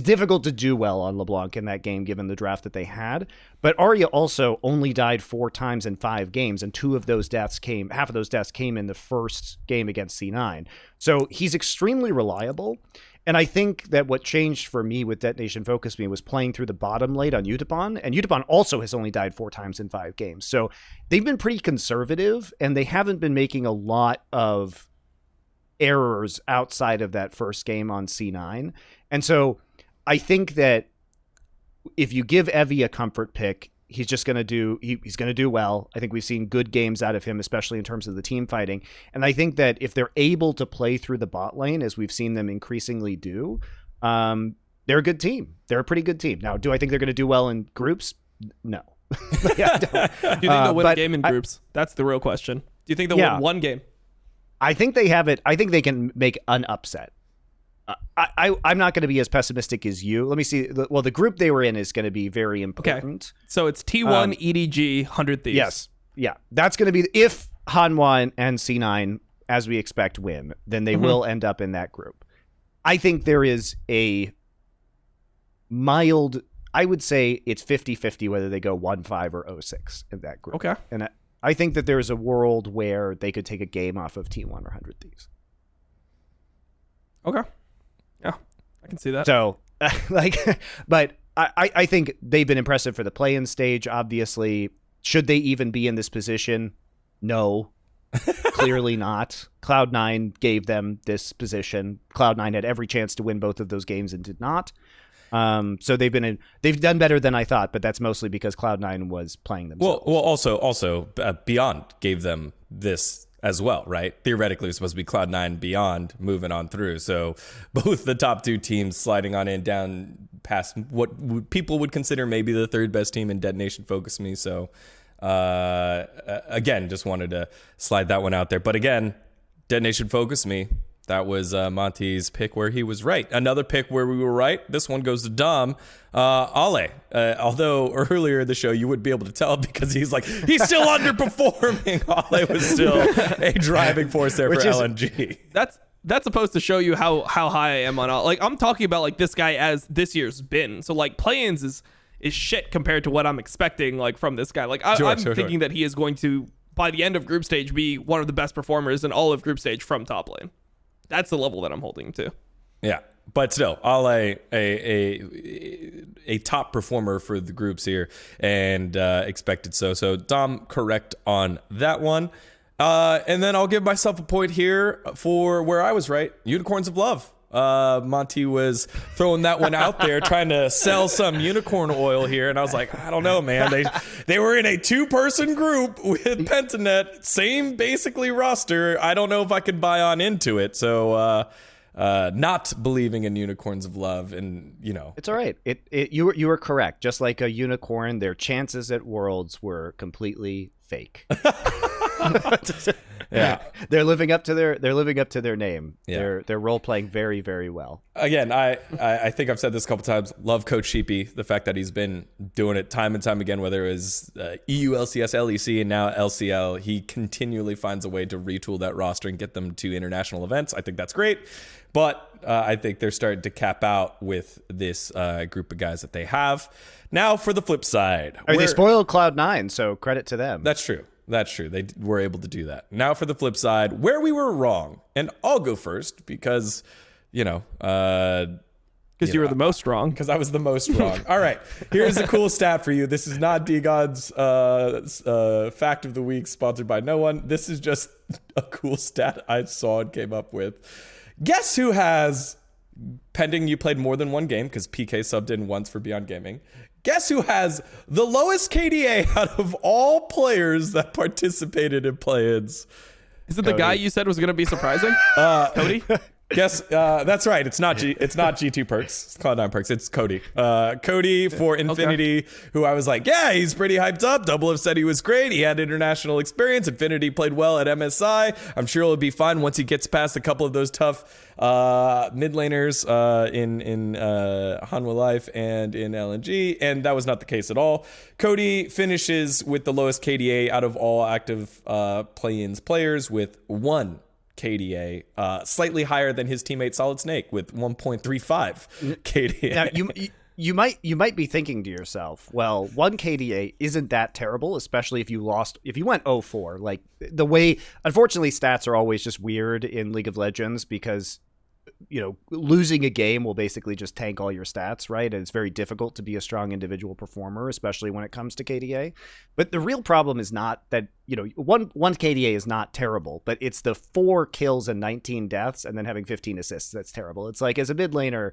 difficult to do well on LeBlanc in that game, given the draft that they had. But Arya also only died 4 times in 5 games, and half of those deaths came in the first game against C9. So he's extremely reliable. And I think that what changed for me with Detonation Focus Me was playing through the bottom late on Utapon. And Utapon also has only died 4 times in 5 games. So they've been pretty conservative, and they haven't been making a lot of errors outside of that first game on C9. And so I think that if you give Evie a comfort pick, he's just going to do well. I think we've seen good games out of him, especially in terms of the team fighting. And I think that if they're able to play through the bot lane, as we've seen them increasingly do, they're a good team. They're a pretty good team. Now, do I think they're going to do well in groups? No. Do you think they'll win a game in groups? That's the real question. Do you think they'll win one game? I think they have it. I think they can make an upset. I'm not going to be as pessimistic as you. Let me see. Well, the group they were in is going to be very important. Okay. So it's T1, EDG, 100 Thieves. Yes. Yeah. That's going to be, if Hanwha and C9, as we expect, win, then they will end up in that group. I think there is a mild I would say it's 50-50 whether they go 1-5 or 0-6 in that group. Okay. And I think that there's a world where they could take a game off of T1 or 100 Thieves. Okay. Yeah, I can see that. So, but I think they've been impressive for the play-in stage, obviously. Should they even be in this position? No. Clearly not. Cloud9 gave them this position. Cloud9 had every chance to win both of those games and did not. So they've done better than I thought, but that's mostly because Cloud9 was playing themselves. Well, also, Beyond gave them this as well, right? Theoretically, it's supposed to be Cloud9 Beyond moving on through. So both the top two teams sliding on in down past what people would consider maybe the third best team in Detonation Focus Me. So again, just wanted to slide that one out there. But again, Detonation Focus Me. That was Monty's pick where he was right. Another pick where we were right. This one goes to Dom. Ale. Although earlier in the show you wouldn't be able to tell because he's still underperforming. Ale was still a driving force there for LNG. That's supposed to show you how high I am on all. Like, I'm talking about like this guy as this year's been. So like play-ins is shit compared to what I'm expecting like from this guy. Like I'm thinking that he is going to, by the end of group stage, be one of the best performers in all of group stage from top lane. That's the level that I'm holding to. Yeah, but still, Ale, a top performer for the groups here, and expected so. So Dom, correct on that one. And then I'll give myself a point here for where I was right. Unicorns of Love. Monty was throwing that one out there, trying to sell some unicorn oil here, and I was like, I don't know, man. They were in a 2-person group with Pentanet, same basically roster. I don't know if I could buy on into it. So not believing in Unicorns of Love, and it's all right. You were correct. Just like a unicorn, their chances at Worlds were completely fake. Yeah, they're living up to their name. Yeah. They're role playing very, very well. Again, I think I've said this a couple times. Love Coach Sheepy, the fact that he's been doing it time and time again, whether it was EU, LCS, LEC, and now LCL. He continually finds a way to retool that roster and get them to international events. I think that's great, but I think they're starting to cap out with this group of guys that they have. Now for the flip side, they spoiled Cloud9, so credit to them. That's true. They were able to do that. Now for the flip side, where we were wrong. And I'll go first because, because you were the most wrong. Because I was the most wrong. All right. Here's a cool stat for you. This is not dGon's fact of the week sponsored by no one. This is just a cool stat I saw and came up with. Guess who has, pending you played more than one game, because PK subbed in once for Beyond Gaming. Guess who has the lowest KDA out of all players that participated in play-ins? Is it Cody. The guy you said was going to be surprising? Cody? Guess that's right. It's not G2 Perkz. It's Cloud9 Perkz. It's Cody. Cody for Infinity, who I was like, yeah, he's pretty hyped up. Doublelift said he was great. He had international experience. Infinity played well at MSI. I'm sure it'll be fine once he gets past a couple of those tough mid laners in Hanwha Life and in LNG, and that was not the case at all. Cody finishes with the lowest KDA out of all active play-ins players with 1 KDA, slightly higher than his teammate Solid Snake with 1.35 KDA. Now, you might be thinking to yourself, well, 1 KDA isn't that terrible, especially if you went 0-4. Like, the way, unfortunately, stats are always just weird in League of Legends because, losing a game will basically just tank all your stats, right? And it's very difficult to be a strong individual performer, especially when it comes to KDA. But the real problem is not that, one KDA is not terrible, but it's the 4 kills and 19 deaths and then having 15 assists that's terrible. It's like, as a mid laner,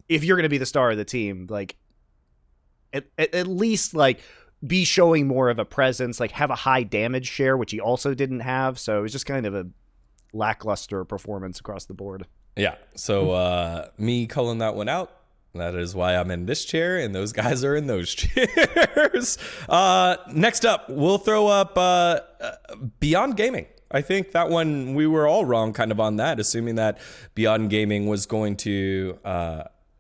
if you're going to be the star of the team, like, at least, like, be showing more of a presence, like, have a high damage share, which he also didn't have. So it was just kind of a lackluster performance across the board. Yeah, so me calling that one out, that is why I'm in this chair and those guys are in those chairs. Next up, we'll throw up Beyond Gaming. I think that one, we were all wrong kind of on that, assuming that Beyond Gaming was going to,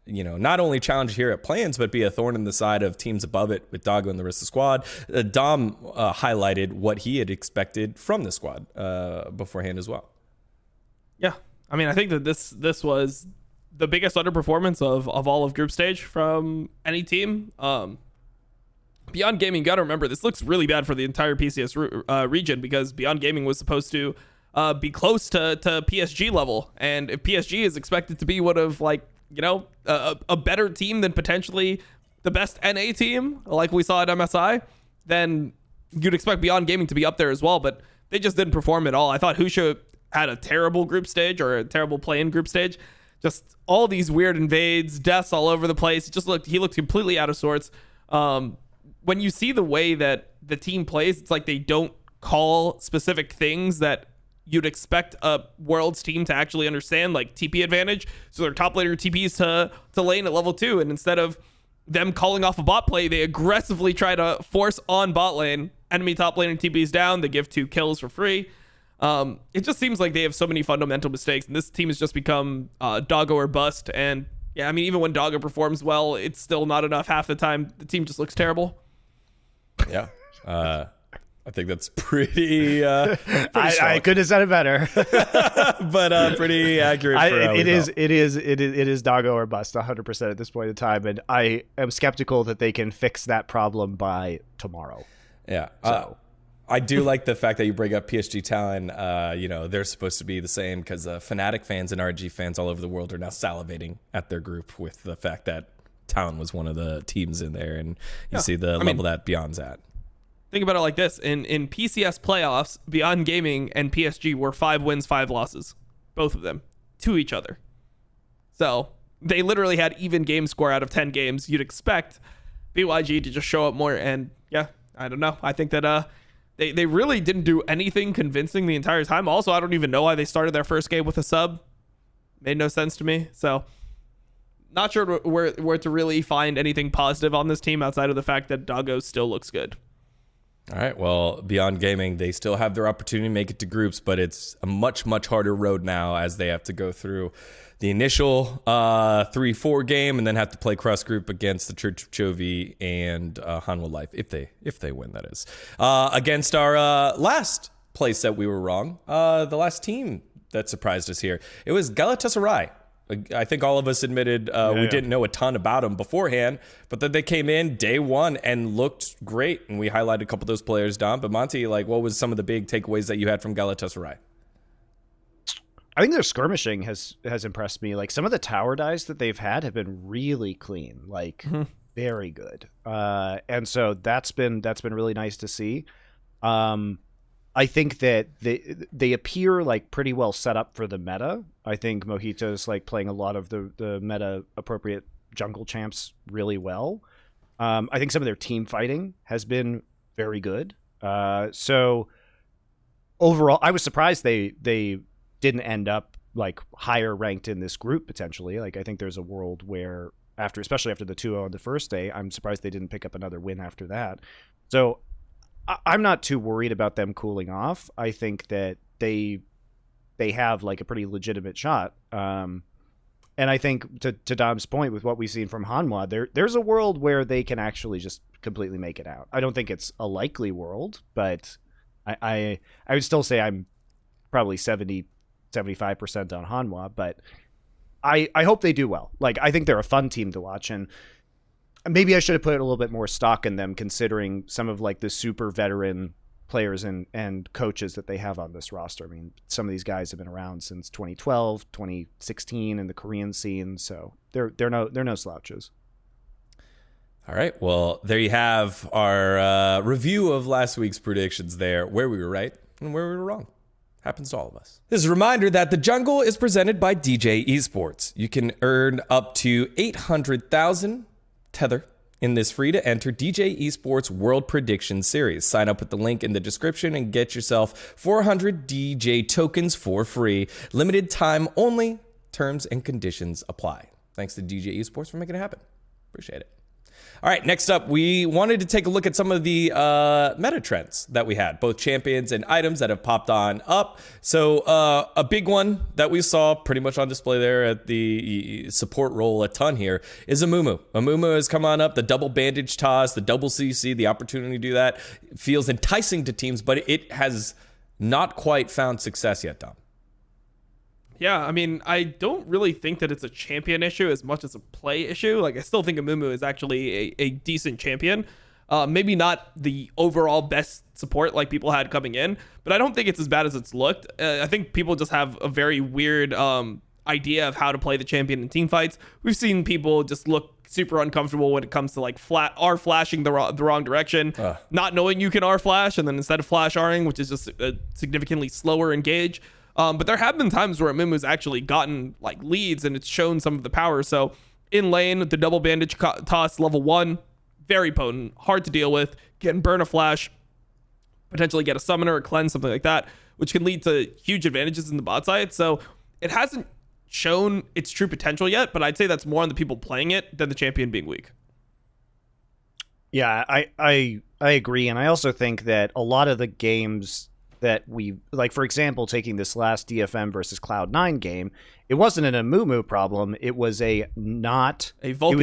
not only challenge here at play-ins, but be a thorn in the side of teams above it with Doggo and the rest of the squad. Dom highlighted what he had expected from the squad beforehand as well. Yeah. I mean, I think that this was the biggest underperformance of all of group stage from any team. Beyond Gaming, gotta remember, this looks really bad for the entire PCS region, because Beyond Gaming was supposed to be close to PSG level, and if PSG is expected to be one of, like, you know, a better team than potentially the best NA team like we saw at MSI, then you'd expect Beyond Gaming to be up there as well, but they just didn't perform at all. I thought Husha had a terrible group stage, or a terrible play-in group stage. Just all these weird invades, deaths all over the place. He looked completely out of sorts. When you see the way that the team plays, it's like they don't call specific things that you'd expect a Worlds team to actually understand, like TP advantage. So their top laner TPs to lane at level 2, and instead of them calling off a bot play, they aggressively try to force on bot lane. Enemy top laner TPs down, they give 2 kills for free. It just seems like they have so many fundamental mistakes, and this team has just become doggo or bust. And yeah, I mean, even when doggo performs well, it's still not enough. Half the time, the team just looks terrible. Yeah. I think that's pretty I couldn't have said it better. but pretty accurate. It is doggo or bust 100% at this point in time, and I am skeptical that they can fix that problem by tomorrow. Yeah. So. I do like the fact that you bring up PSG Talon. You know, they're supposed to be the same, because Fnatic fans and RG fans all over the world are now salivating at their group with the fact that Talon was one of the teams in there, and you see the level that Beyond's at. Think about it like this. In PCS playoffs, Beyond Gaming and PSG were 5 wins, 5 losses. Both of them. To each other. So, they literally had even game score out of 10 games. You'd expect BYG to just show up more, and yeah, I don't know. I think that they really didn't do anything convincing the entire time. Also, I don't even know why they started their first game with a sub. Made no sense to me. So, not sure where to really find anything positive on this team outside of the fact that Doggo still looks good. All right, well, Beyond Gaming, they still have their opportunity to make it to groups, but it's a much, much harder road now, as they have to go through the initial 3-4 game and then have to play cross group against the Church of Chovy and Hanwha Life, if they win, that is. Against our last place that we were wrong, the last team that surprised us here, it was Galatasaray. I think all of us admitted we didn't know a ton about them beforehand, but then they came in day one and looked great, and we highlighted a couple of those players, Dom. But Monty, like, what was some of the big takeaways that you had from Galatasaray? I think their skirmishing has impressed me. Like, some of the tower dives that they've had have been really clean, like very good, and so that's been really nice to see. I think that they appear like pretty well set up for the meta. I think Mojito's like playing a lot of the meta appropriate jungle champs really well. I think some of their team fighting has been very good. So overall, I was surprised they didn't end up like higher ranked in this group potentially. Like, I think there's a world where especially after the 2-0 on the first day, I'm surprised they didn't pick up another win after that. So I'm not too worried about them cooling off. I think that they have like a pretty legitimate shot. And I think to Dom's point with what we've seen from Hanwha, there's a world where they can actually just completely make it out. I don't think it's a likely world, but I would still say I'm probably 75% on Hanwha, but I hope they do well. Like, I think they're a fun team to watch, and maybe I should have put a little bit more stock in them, considering some of like the super veteran players and coaches that they have on this roster. I mean, some of these guys have been around since 2012, 2016 in the Korean scene, so they're no slouches. All right, well, there you have our review of last week's predictions there, where we were right and where we were wrong. Happens to all of us. This is a reminder that The Jungle is presented by DJ Esports. You can earn up to 800,000 Tether in this free-to-enter DJ Esports World Prediction Series. Sign up with the link in the description and get yourself 400 DJ tokens for free. Limited time only. Terms and conditions apply. Thanks to DJ Esports for making it happen. Appreciate it. All right, next up, we wanted to take a look at some of the meta trends that we had, both champions and items that have popped on up. So a big one that we saw pretty much on display there at the support role a ton here is Amumu. Amumu has come on up, the double bandage toss, the double CC, the opportunity to do that feels enticing to teams, but it has not quite found success yet, Dom. Yeah, I mean, I don't really think that it's a champion issue as much as a play issue. Like, I still think Amumu is actually a decent champion. Maybe not the overall best support like people had coming in, but I don't think it's as bad as it's looked. I think people just have a very weird idea of how to play the champion in team fights. We've seen people just look super uncomfortable when it comes to like R flashing the wrong direction, not knowing you can R flash, and then instead of flash Ring, which is just a significantly slower engage. But there have been times where Amumu's actually gotten like leads and it's shown some of the power. So in lane, the double bandage toss level 1, very potent, hard to deal with, can burn a flash, potentially get a summoner or cleanse, something like that, which can lead to huge advantages in the bot side. So it hasn't shown its true potential yet, but I'd say that's more on the people playing it than the champion being weak. Yeah, I agree. And I also think that a lot of the games that we, like, for example, taking this last DFM versus Cloud9 game, it wasn't an Amumu problem. It was a Vulcan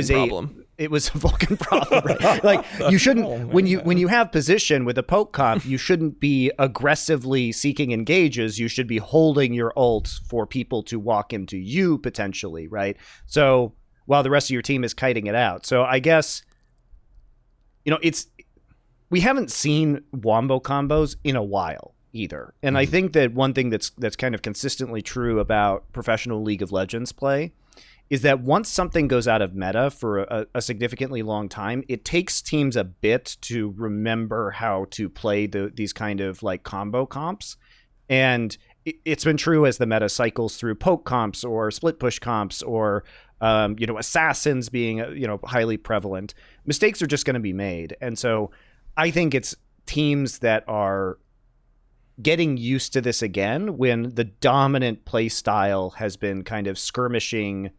problem. It was a Vulcan problem. Right? Like, you shouldn't, when you have position with a poke comp, you shouldn't be aggressively seeking engages. You should be holding your ult for people to walk into you potentially, right? So while the rest of your team is kiting it out. So I guess, we haven't seen wombo combos in a while either. And I think that one thing that's kind of consistently true about professional League of Legends play is that once something goes out of meta for a significantly long time, it takes teams a bit to remember how to play these kind of like combo comps. And it's been true as the meta cycles through poke comps or split push comps or assassins being highly prevalent. Mistakes are just going to be made. And so I think it's teams that are getting used to this again when the dominant play style has been kind of skirmishing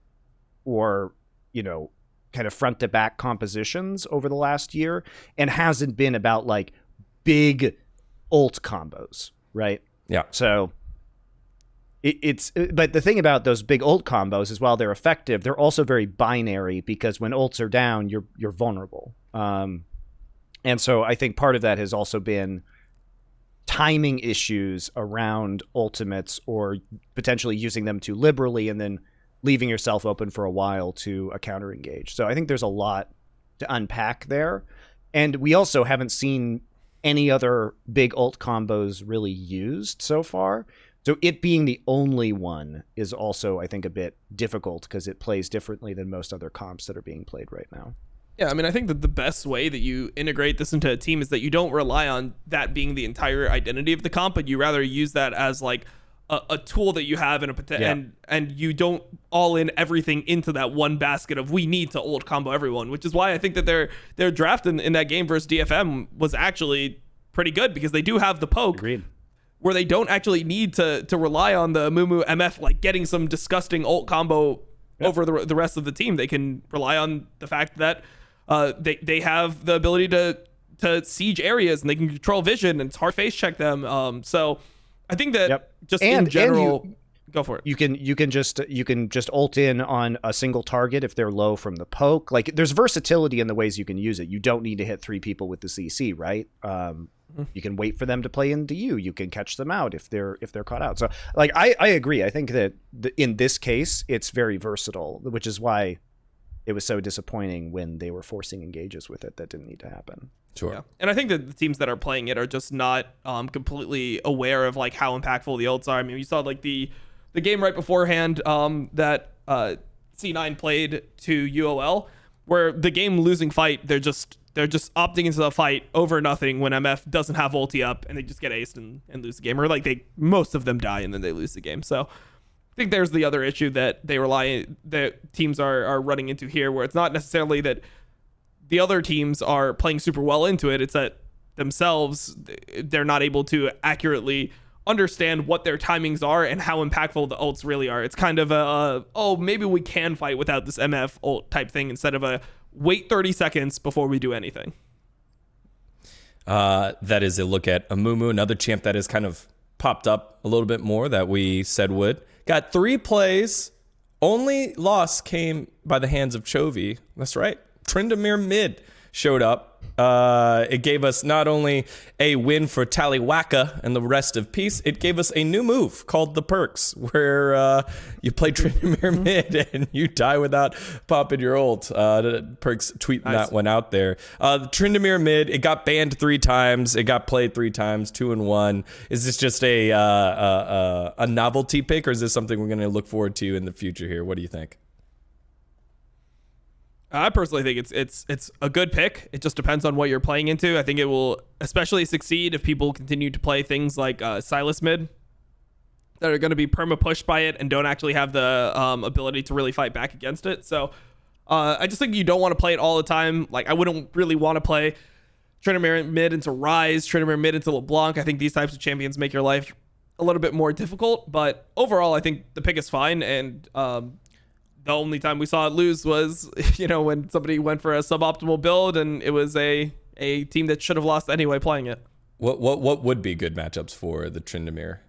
or, kind of front to back compositions over the last year and hasn't been about like big ult combos, right? Yeah. So but the thing about those big ult combos is while they're effective, they're also very binary because when ults are down, you're vulnerable. And so I think part of that has also been timing issues around ultimates or potentially using them too liberally and then leaving yourself open for a while to a counter engage. So I think there's a lot to unpack there. And we also haven't seen any other big ult combos really used so far. So it being the only one is also, I think, a bit difficult because it plays differently than most other comps that are being played right now. Yeah, I mean, I think that the best way that you integrate this into a team is that you don't rely on that being the entire identity of the comp, but you rather use that as like a tool that you have and you don't all in everything into that one basket of we need to ult combo everyone, which is why I think that their draft in that game versus DFM was actually pretty good because they do have the poke. Agreed. Where they don't actually need to rely on the Amumu MF like getting some disgusting ult combo over the rest of the team. They can rely on the fact that they have the ability to siege areas and they can control vision and it's hard face check them. So I think that just in general, go for it. You can just ult in on a single target if they're low from the poke. Like there's versatility in the ways you can use it. You don't need to hit 3 people with the CC, right? You can wait for them to play into you. You can catch them out if they're caught out. So like I agree. I think that in this case it's very versatile, which is why it was so disappointing when they were forcing engages with it that didn't need to happen. Sure. Yeah. And I think that the teams that are playing it are just not completely aware of like how impactful the ults are. I mean, you saw like the game right beforehand that C9 played to UOL, where the game losing fight, they're just opting into the fight over nothing when MF doesn't have ulti up and they just get aced and lose the game, or like most of them die and then they lose the game. So I think there's the other issue that teams are running into here, where it's not necessarily that the other teams are playing super well into it. It's that themselves, they're not able to accurately understand what their timings are and how impactful the ults really are. It's kind of maybe we can fight without this MF ult type thing instead of a wait 30 seconds before we do anything. That is a look at Amumu, another champ that has kind of popped up a little bit more that we said would. Got 3 plays. Only loss came by the hands of Chovy. That's right. Trindamere mid showed up It gave us not only a win for Tallywhacker and the rest of Peace, it gave us a new move called the Perkz, where you play Tryndamere mid and you die without popping your ult. Perkz tweeting that one out there. Tryndamere mid, it got banned 3 times. It got played 3 times, 2-1. Is this just a novelty pick, or is this something we're going to look forward to in the future here? What do you think? I personally think it's a good pick. It just depends on what you're playing into. I think it will especially succeed if people continue to play things like Sylas mid that are going to be perma pushed by it and don't actually have the ability to really fight back against it. So I just think you don't want to play it all the time. Like, I wouldn't really want to play Tryndamere mid into Ryze, Tryndamere mid into LeBlanc. I think these types of champions make your life a little bit more difficult. But overall, I think the pick is fine. And the only time we saw it lose was, when somebody went for a suboptimal build and it was a team that should have lost anyway playing it. What would be good matchups for the Tryndamere?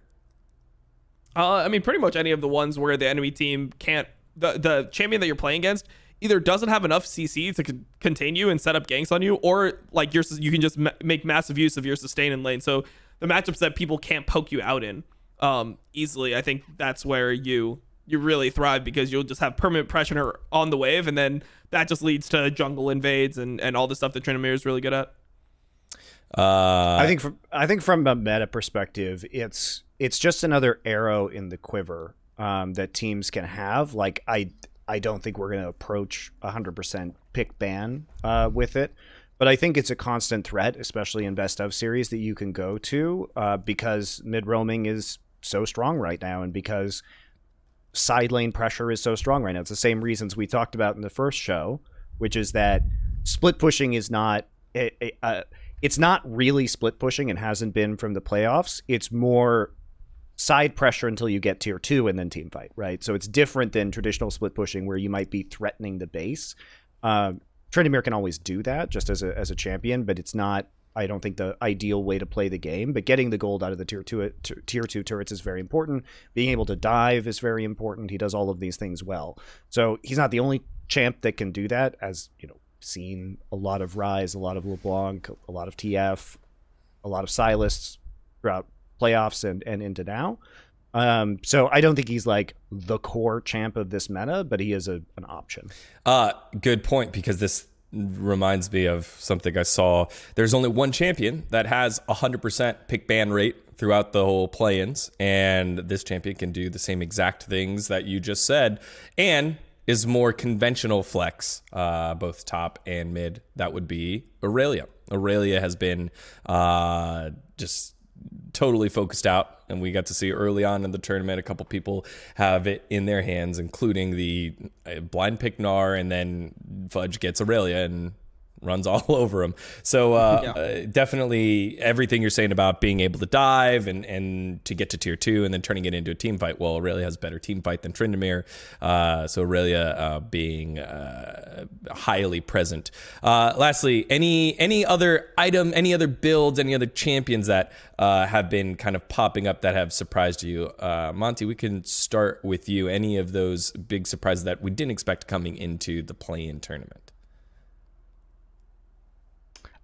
I mean, pretty much any of the ones where the enemy team can't, the champion that you're playing against either doesn't have enough CC to contain you and set up ganks on you, or like you can just make massive use of your sustain in lane. So the matchups that people can't poke you out in easily, I think that's where you really thrive, because you'll just have permanent pressure on the wave, and then that just leads to jungle invades and all the stuff that Tryndamere is really good at. I think from a meta perspective, it's just another arrow in the quiver that teams can have. Like, I don't think we're going to approach 100% pick ban with it, but I think it's a constant threat, especially in best of series, that you can go to because mid roaming is so strong right now, and because side lane pressure is so strong right now. It's the same reasons we talked about in the first show, which is that split pushing is not it's not really split pushing and hasn't been from the playoffs. It's more side pressure until you get tier 2 and then team fight, right? So it's different than traditional split pushing where you might be threatening the base. Tryndamere can always do that just as a champion, but it's not, I don't think, the ideal way to play the game. But getting the gold out of the tier 2 turrets is very important. Being able to dive is very important. He does all of these things well. So he's not the only champ that can do that, as seen a lot of Ryze, a lot of LeBlanc, a lot of TF, a lot of Sylas throughout playoffs and into now. So I don't think he's like the core champ of this meta, but he is an option. Good point, because this reminds me of something I saw. There's only one champion that has 100% pick ban rate throughout the whole play-ins, and this champion can do the same exact things that you just said, and is more conventional flex, both top and mid. That would be Aurelia. Aurelia has been just totally focused out, and we got to see early on in the tournament a couple people have it in their hands, including the blind pick Gnar, and then Fudge gets Aurelia and runs all over him. So definitely everything you're saying about being able to dive and to get to tier 2 and then turning it into a team fight. Well, Aurelia has better team fight than Tryndamere. So Aurelia being highly present. Lastly, any other item, any other builds, any other champions that have been kind of popping up that have surprised you? Monty, we can start with you. Any of those big surprises that we didn't expect coming into the play-in tournament?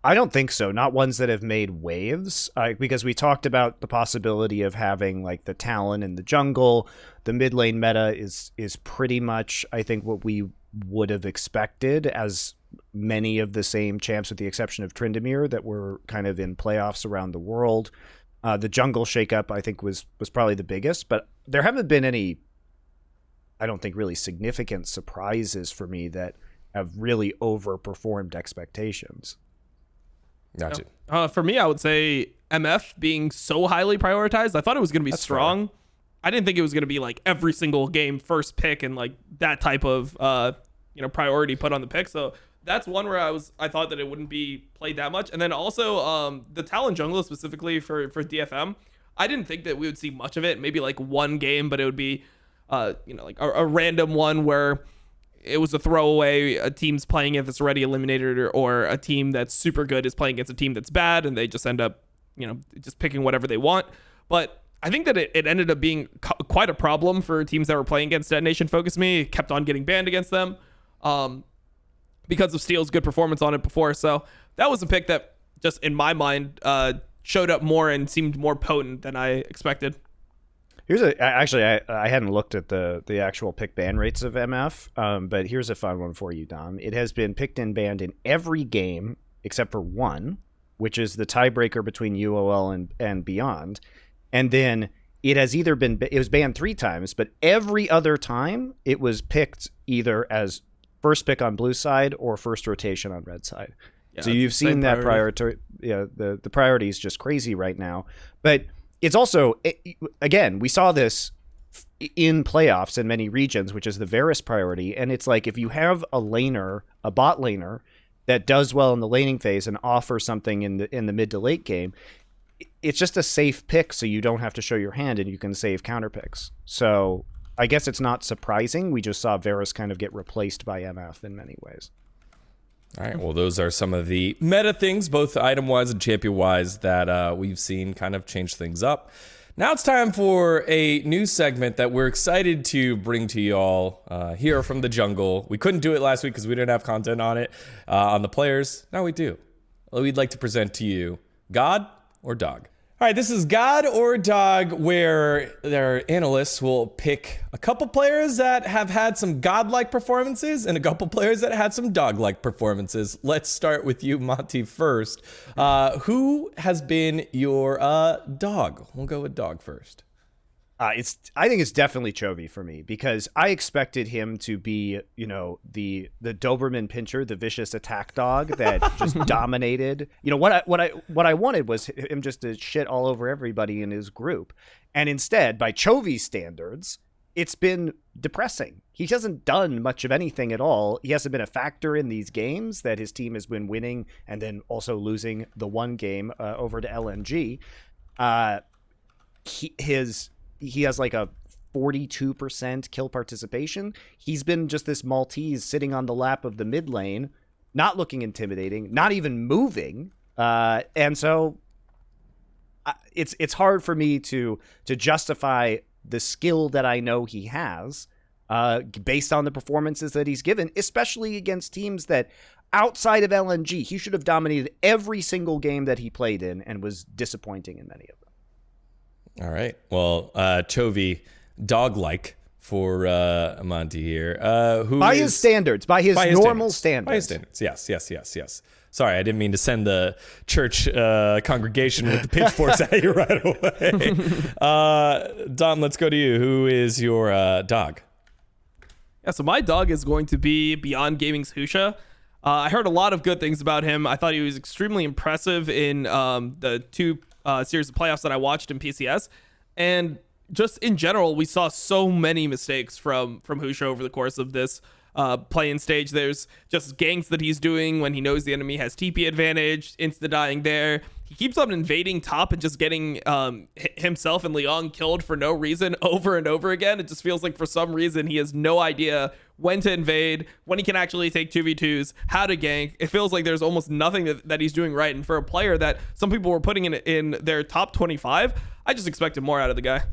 I don't think so. Not ones that have made waves, because we talked about the possibility of having like the Talon in the jungle. The mid lane meta is pretty much, I think, what we would have expected, as many of the same champs, with the exception of Tryndamere, that were kind of in playoffs around the world. The jungle shakeup, I think, was probably the biggest, but there haven't been any, I don't think, really significant surprises for me that have really overperformed expectations. Gotcha. For me, I would say MF being so highly prioritized. I thought it was going to be strong. Fair. I didn't think it was going to be like every single game first pick and like that type of priority put on the pick. So that's one where I thought that it wouldn't be played that much. And then also the Talon jungle specifically for DFM, I didn't think that we would see much of it. Maybe like one game, but it would be like a random one where it was a throwaway. A team's playing if it's already eliminated, or a team that's super good is playing against a team that's bad, and they just end up, just picking whatever they want. But I think that it ended up being quite a problem for teams that were playing against Detonation Focus Me. It kept on getting banned against them. because of Steel's good performance on it before. So that was a pick that just in my mind showed up more and seemed more potent than I expected. I hadn't looked at the actual pick ban rates of MF, but here's a fun one for you, Dom. It has been picked and banned in every game except for one, which is the tiebreaker between UOL and Beyond. And then it was banned 3 times, but every other time it was picked either as first pick on blue side or first rotation on red side. Yeah, so you've seen that priority. Yeah, the priority is just crazy right now. But it's also, again, we saw this in playoffs in many regions, which is the Varus priority. And it's like if you have a bot laner that does well in the laning phase and offers something in the mid to late game, it's just a safe pick, so you don't have to show your hand and you can save counter picks. So I guess it's not surprising. We just saw Varus kind of get replaced by MF in many ways. All right, well, those are some of the meta things, both item-wise and champion-wise, that we've seen kind of change things up. Now it's time for a new segment that we're excited to bring to y'all here from the jungle. We couldn't do it last week because we didn't have content on it, on the players. Now we do. We'd like to present to you God or Dog. All right, this is God or Dog, where their analysts will pick a couple players that have had some godlike performances and a couple players that had some dog-like performances. Let's start with you, Monty, first. Who has been your dog? We'll go with Dog first. I think it's definitely Chovy for me, because I expected him to be, the Doberman Pinscher, the vicious attack dog that just dominated. What I wanted was him just to shit all over everybody in his group, and instead, by Chovy's standards, it's been depressing. He hasn't done much of anything at all. He hasn't been a factor in these games that his team has been winning, and then also losing the one game over to LNG. He has like a 42% kill participation. He's been just this Maltese sitting on the lap of the mid lane, not looking intimidating, not even moving. And so it's hard for me to justify the skill that I know he has based on the performances that he's given, especially against teams that outside of LNG, he should have dominated every single game that he played in and was disappointing in many of them. All right. Well, Chovy, dog-like for Monty here. By his standards, by his normal standards. By his standards, yes. Sorry, I didn't mean to send the church congregation with the pitchforks at you right away. Don, let's go to you. Who is your dog? Yeah, so my dog is going to be Beyond Gaming's Husha. I heard a lot of good things about him. I thought he was extremely impressive in the 2 series of playoffs that I watched in PCS, and just in general, we saw so many mistakes from Husha over the course of this play-in stage. There's just ganks that he's doing when he knows the enemy has TP advantage, insta-dying there. He keeps on invading top and just getting himself and Leon killed for no reason over and over again. It just feels like for some reason he has no idea when to invade, when he can actually take 2v2s, how to gank. It feels like there's almost nothing that he's doing right. And for a player that some people were putting in their top 25, I just expected more out of the guy.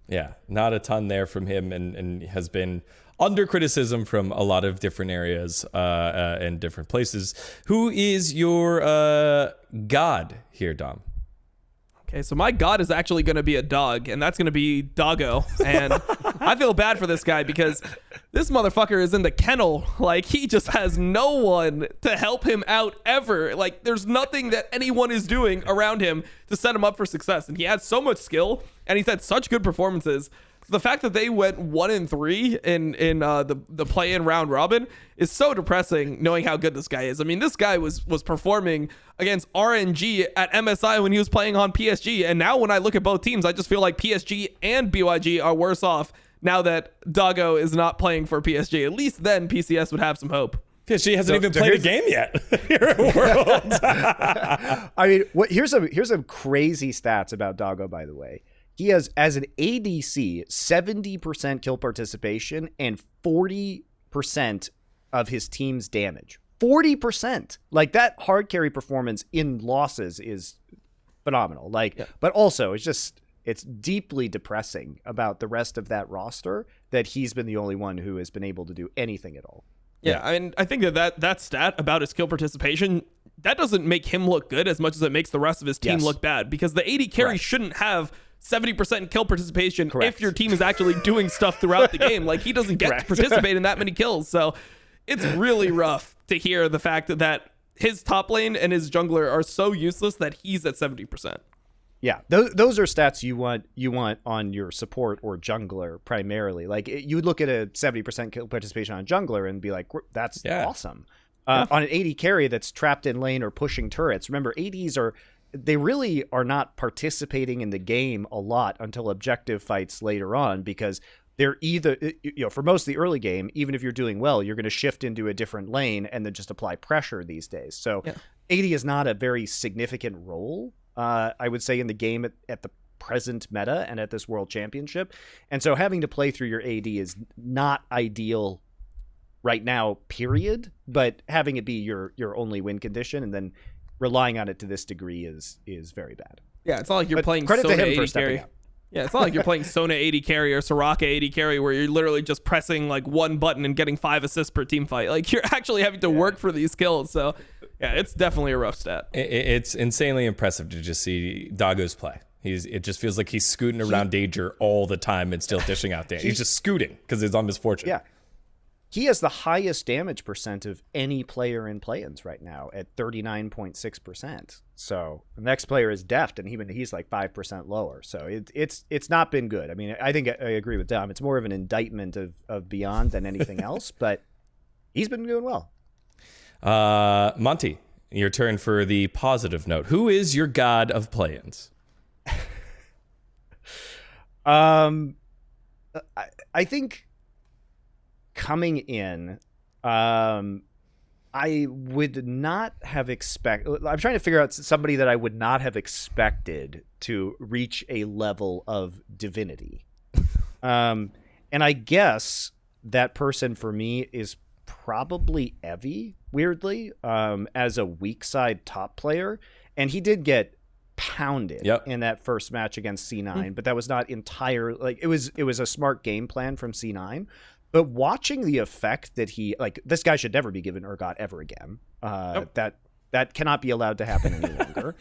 Yeah, not a ton there from him, and has been under criticism from a lot of different areas and different places. Who is your god here, Dom? Okay, so my god is actually going to be a dog, and that's going to be Doggo. And I feel bad for this guy because this motherfucker is in the kennel. Like, he just has no one to help him out ever. Like, there's nothing that anyone is doing around him to set him up for success. And he has so much skill, and he's had such good performances. The fact that they went 1-3 in the play-in round robin is so depressing, knowing how good this guy is. I mean, this guy was performing against RNG at MSI when he was playing on PSG, and now when I look at both teams, I just feel like PSG and BYG are worse off now that Doggo is not playing for PSG. At least then PCS would have some hope. PSG hasn't even played a game yet here at Worlds. I mean, here's some crazy stats about Doggo, by the way. He has, as an ADC, 70% kill participation and 40% of his team's damage. 40%! Like, that hard carry performance in losses is phenomenal. Like, yeah. But also, it's deeply depressing about the rest of that roster that he's been the only one who has been able to do anything at all. Yeah, I mean, I think that stat about his kill participation, that doesn't make him look good as much as it makes the rest of his team look bad, because the AD carry shouldn't have 70% kill participation if your team is actually doing stuff throughout the game. Like, he doesn't get to participate in that many kills. So it's really rough to hear the fact that his top lane and his jungler are so useless that he's at 70%. Yeah, those are stats you want on your support or jungler primarily. Like, you would look at a 70% kill participation on jungler and be like, that's awesome. On an AD carry that's trapped in lane or pushing turrets, remember, ADs they really are not participating in the game a lot until objective fights later on, because they're either, for most of the early game, even if you're doing well, you're going to shift into a different lane and then just apply pressure these days. So AD is not a very significant role, I would say, in the game at the present meta and at this World Championship. And so having to play through your AD is not ideal right now, period. But having it be your only win condition and then relying on it to this degree is very bad. Yeah, it's not like you're playing credit Sona to him for AD stepping carry. up. Yeah, it's not like you're playing Sona AD carry or Soraka AD carry where you're literally just pressing like one button and getting 5 assists per team fight. Like, you're actually having to work for these kills. So yeah, it's definitely a rough stat. It's insanely impressive to just see Doggo's play. It just feels like he's scooting around danger all the time and still dishing out damage. He's just scooting because he's on Misfortune. Yeah. He has the highest damage percent of any player in play-ins right now at 39.6%. So the next player is Deft, and he's like 5% lower. So it's not been good. I mean, I think I agree with Dom. It's more of an indictment of Beyond than anything else, but he's been doing well. Monty, your turn for the positive note. Who is your god of play-ins? I think coming in, I would not have expected. I'm trying to figure out somebody that I would not have expected to reach a level of divinity. And I guess that person for me is probably Evie, weirdly, as a weak side top player. And he did get pounded in that first match against C9, but that was not entire. Like, it was a smart game plan from C9. But watching the effect that this guy should never be given Urgot ever again. That cannot be allowed to happen any longer.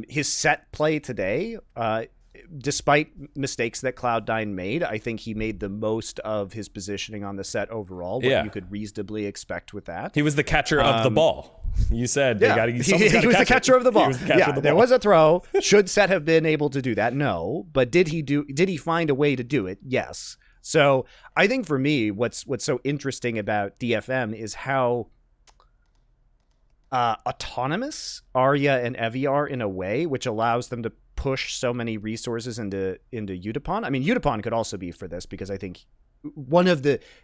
His set play today, despite mistakes that Cloud9 made, I think he made the most of his positioning on the set overall, what you could reasonably expect with that. He was the catcher of the ball. You said he was the catcher of the ball. There was a throw. Should Set have been able to do that? No. But did he find a way to do it? Yes. So I think for me, what's so interesting about DFM is how autonomous Arya and Evie are in a way, which allows them to push so many resources into Udapon. I mean, Udapon could also be for this, because I think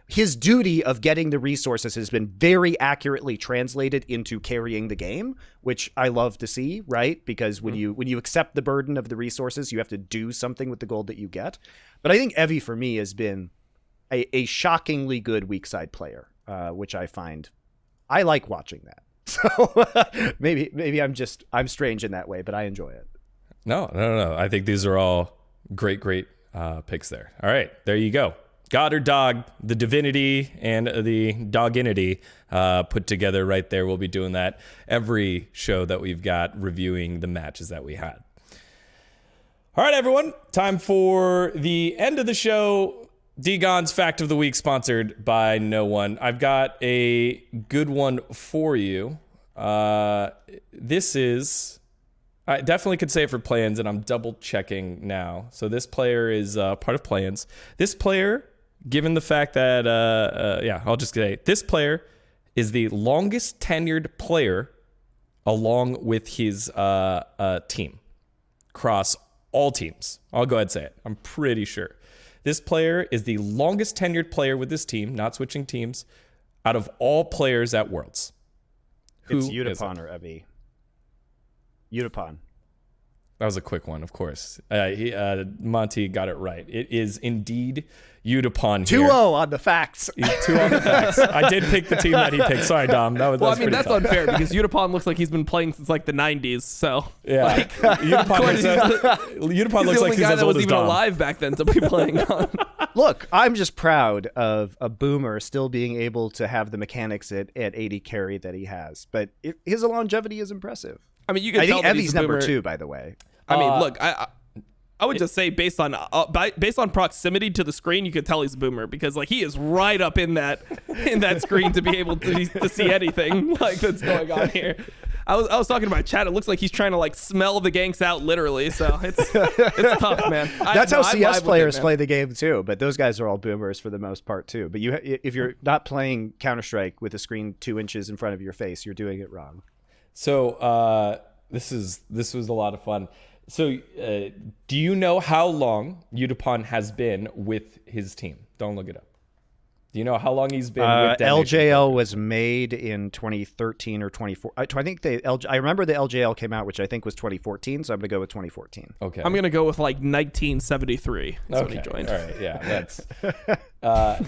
his duty of getting the resources has been very accurately translated into carrying the game, which I love to see, right? Because when you accept the burden of the resources, you have to do something with the gold that you get. But I think Evie for me has been a shockingly good weak side player, which I like watching that. So maybe I'm strange in that way, but I enjoy it. No. I think these are all great picks there. All right, there you go. God or dog, the divinity and the doginity put together right there. We'll be doing that every show that we've got, reviewing the matches that we had. All right, everyone, time for the end of the show. dGon's Fact of the Week, sponsored by no one. I've got a good one for you. This is, I definitely could say it for play-ins, and I'm double checking now. So this player is part of play-ins. This player, given the fact that, I'll just say this player is the longest tenured player along with his team across all teams. I'll go ahead and say it. I'm pretty sure. This player is the longest tenured player with this team, not switching teams, out of all players at Worlds. It's Udapon or Evie. Udapon. That was a quick one, of course. Monty got it right. It is indeed UDAPON here. 2-0 on the facts. 2 on the facts. I did pick the team that he picked. Sorry, Dom. That's that's tough. unfair because UDAPON looks like he's been playing since like the 90s. So yeah, UDAPON looks like he's as old as even Dom. alive back then to be playing on. Look, I'm just proud of a boomer still being able to have the mechanics at 80 carry that he has. But his longevity is impressive. I mean, you can I tell think that he's Evi's a boomer. number 2, by the way. I mean, look, I would just say based on proximity to the screen, you could tell he's a boomer because like he is right up in that screen to be able to see anything like that's going on here. I was talking to my chat. It looks like he's trying to like smell the ganks out literally. So it's tough, man. That's how CS players play the game too. But those guys are all boomers for the most part too. But if you're not playing Counter-Strike with a screen 2 inches in front of your face, you're doing it wrong. So this was a lot of fun. So do you know how long UDAPON has been with his team? Don't look it up. Do you know how long he's been with LJL was made in 2013 or 2014. I think I remember the LJL came out, which I think was 2014, so I'm going to go with 2014. Okay. I'm going to go with like 1973. That's when he joined. All right, yeah, that's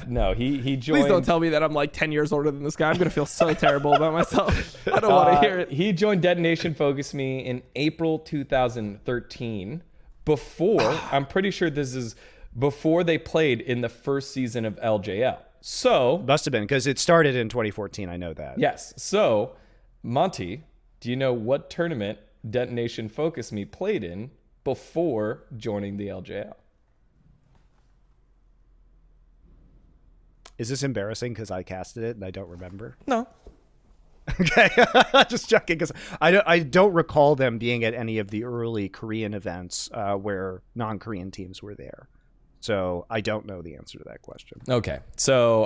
no, he joined. Please don't tell me that I'm like 10 years older than this guy. I'm going to feel so terrible about myself. I don't want to hear it. He joined Detonation Focus Me in April 2013 before, I'm pretty sure this is before they played in the first season of LJL. So must have been because it started in 2014. I know that. Yes. So, Monty, do you know what tournament Detonation Focus Me played in before joining the LJL? Is this embarrassing because I casted it and I don't remember? No. Okay, just checking because I don't recall them being at any of the early Korean events where non-Korean teams were there. So I don't know the answer to that question. Okay, so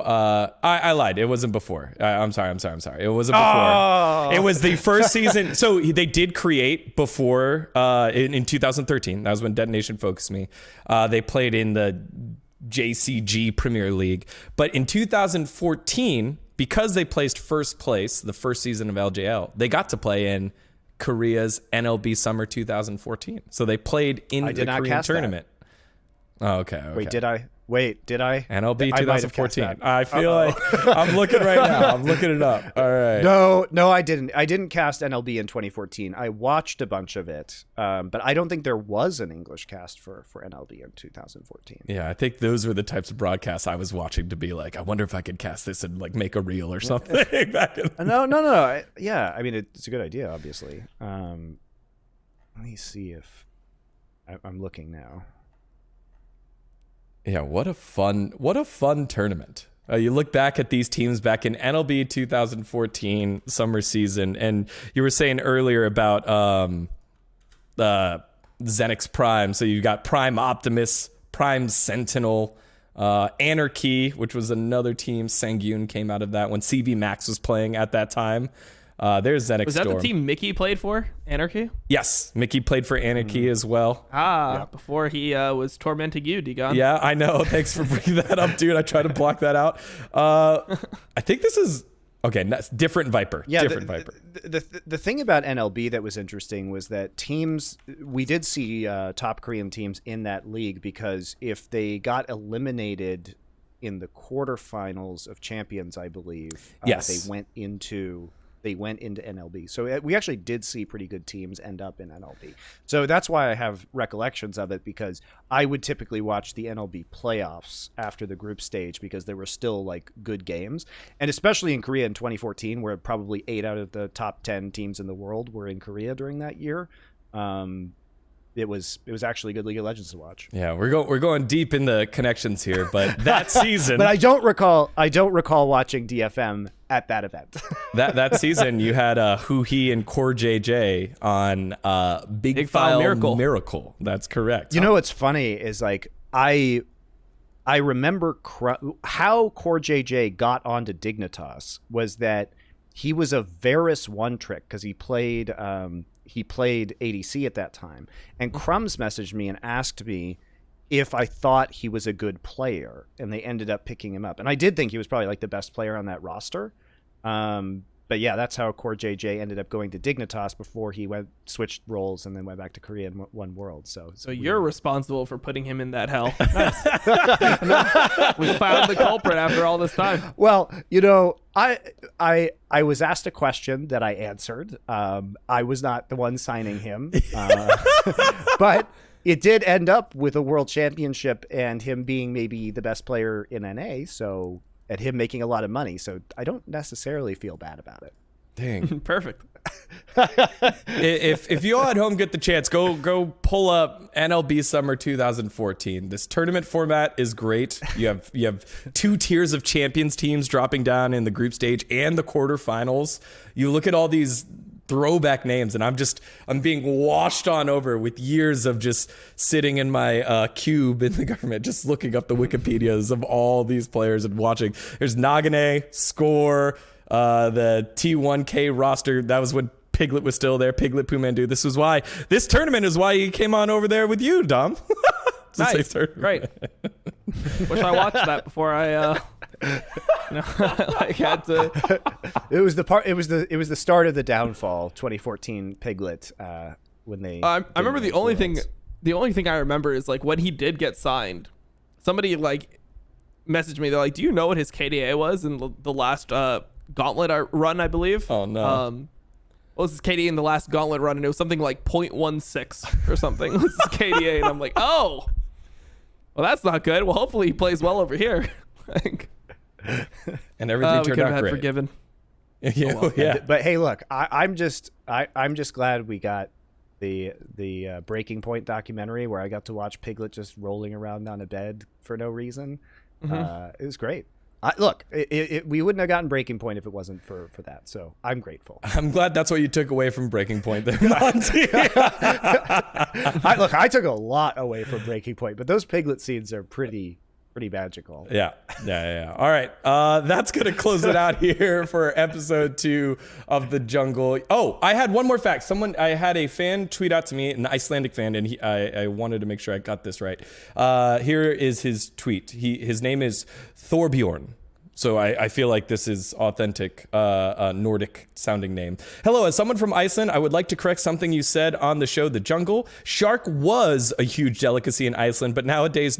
I lied. It wasn't before. I'm sorry. It wasn't before. Oh. It was the first season. So they did create before in 2013. That was when Detonation Focused Me. They played in the JCG Premier League. But in 2014, because they placed first place the first season of LJL, they got to play in Korea's NLB Summer 2014. So they played in the Korean tournament. Oh, okay. Wait, did I? NLB 2014. I feel like I'm looking right now. I'm looking it up. All right. No, I didn't. I didn't cast NLB in 2014. I watched a bunch of it, but I don't think there was an English cast for NLB in 2014. Yeah, I think those were the types of broadcasts I was watching to be like, I wonder if I could cast this and like make a reel or something. Back in No. Yeah, I mean, it's a good idea, obviously. Let me see if I'm looking now. Yeah, what a fun tournament. You look back at these teams back in NLB 2014 summer season, and you were saying earlier about Xenix Prime. So you got Prime Optimus, Prime Sentinel, Anarchy, which was another team. Sangyun came out of that when CV Max was playing at that time. There's Xenix Was that Storm. the team Mickey played for? Anarchy? Yes, Mickey played for Anarchy as well. Before he was tormenting you, dGon. Yeah, I know. Thanks for bringing that up, dude. I tried to block that out. I think this is okay. Different Viper. Yeah, different Viper. The thing about NLB that was interesting was that we did see top Korean teams in that league because if they got eliminated in the quarterfinals of Champions, I believe, yes, they went into NLB. So we actually did see pretty good teams end up in NLB. So that's why I have recollections of it, because I would typically watch the NLB playoffs after the group stage because there were still like good games. And especially in Korea in 2014, where probably 8 out of the top 10 teams in the world were in Korea during that year. It was actually good League of Legends to watch. Yeah, we're going deep in the connections here, but that season. But I don't recall watching DFM at that event. that season, you had Hoo-Hee and Core JJ on Big File Miracle. That's correct. You know what's funny is like I remember how Core JJ got onto Dignitas was that he was a Varus one trick because he played ADC at that time, and Crumbs messaged me and asked me if I thought he was a good player, and they ended up picking him up. And I did think he was probably like the best player on that roster. But yeah, that's how Core JJ ended up going to Dignitas before he switched roles and then went back to Korea and won Worlds. So you're responsible for putting him in that hell. Nice. We found the culprit after all this time. Well, I was asked a question that I answered. I was not the one signing him, but it did end up with a world championship and him being maybe the best player in NA. So. And him making a lot of money, so I don't necessarily feel bad about it. Dang. Perfect. If you all at home get the chance, go pull up NLB Summer 2014. This tournament format is great. You have 2 tiers of champions teams dropping down in the group stage and the quarterfinals. You look at all these throwback names, and I'm being washed on over with years of just sitting in my cube in the government, just looking up the Wikipedias of all these players and watching. There's Nagane, Score, the T1K roster. That was when Piglet was still there. Piglet, Pumandu. This tournament is why he came on over there with you, Dom. Nice. Great. Wish I watched that before I had to. It was the start of the downfall. 2014 Piglet when they. I remember the only thing I remember is like when he did get signed, somebody like messaged me. They're like, "Do you know what his KDA was in the last gauntlet run? I believe." Oh no. What was his KDA in the last gauntlet run? And it was something like 0.16 or something. Was his KDA, and I'm like, oh. Well, that's not good. Well, hopefully he plays well over here. And everything turned out great. Forgiven. Yeah, oh, well. Yeah. But hey, look, I'm just glad we got the Breaking Point documentary where I got to watch Piglet just rolling around on a bed for no reason. Mm-hmm. It was great. We wouldn't have gotten Breaking Point if it wasn't for that. So I'm grateful. I'm glad that's what you took away from Breaking Point there, Monty. I took a lot away from Breaking Point, but those Piglet scenes are pretty magical. Yeah. All right. That's going to close it out here for episode 2 of The Jungle. Oh, I had one more fact. I had a fan tweet out to me, an Icelandic fan, and I wanted to make sure I got this right. Here is his tweet. His name is Thorbjorn. So I feel like this is authentic Nordic sounding name. Hello, as someone from Iceland, I would like to correct something you said on the show The Jungle. Shark was a huge delicacy in Iceland, but nowadays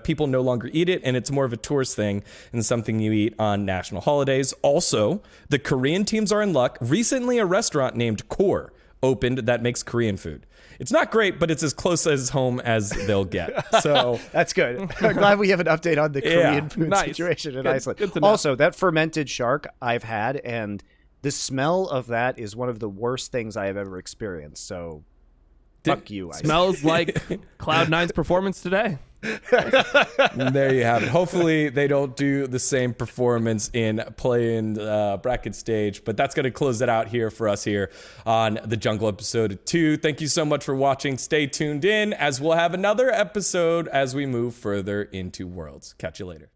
people no longer eat it, and it's more of a tourist thing and something you eat on national holidays. Also, the Korean teams are in luck. Recently, a restaurant named Kor opened that makes Korean food. It's not great, but it's as close as home as they'll get. So that's good. I'm glad we have an update on the Korean food situation in Iceland. Good to know. Also, that fermented shark I've had, and the smell of that is one of the worst things I have ever experienced. So, fuck you, Iceland. Smells like Cloud9's performance today. There you have it. Hopefully they don't do the same performance in playing bracket stage, but that's going to close it out here for us here on The Jungle episode 2. Thank you so much for watching. Stay tuned in as we'll have another episode as we move further into Worlds. Catch you later.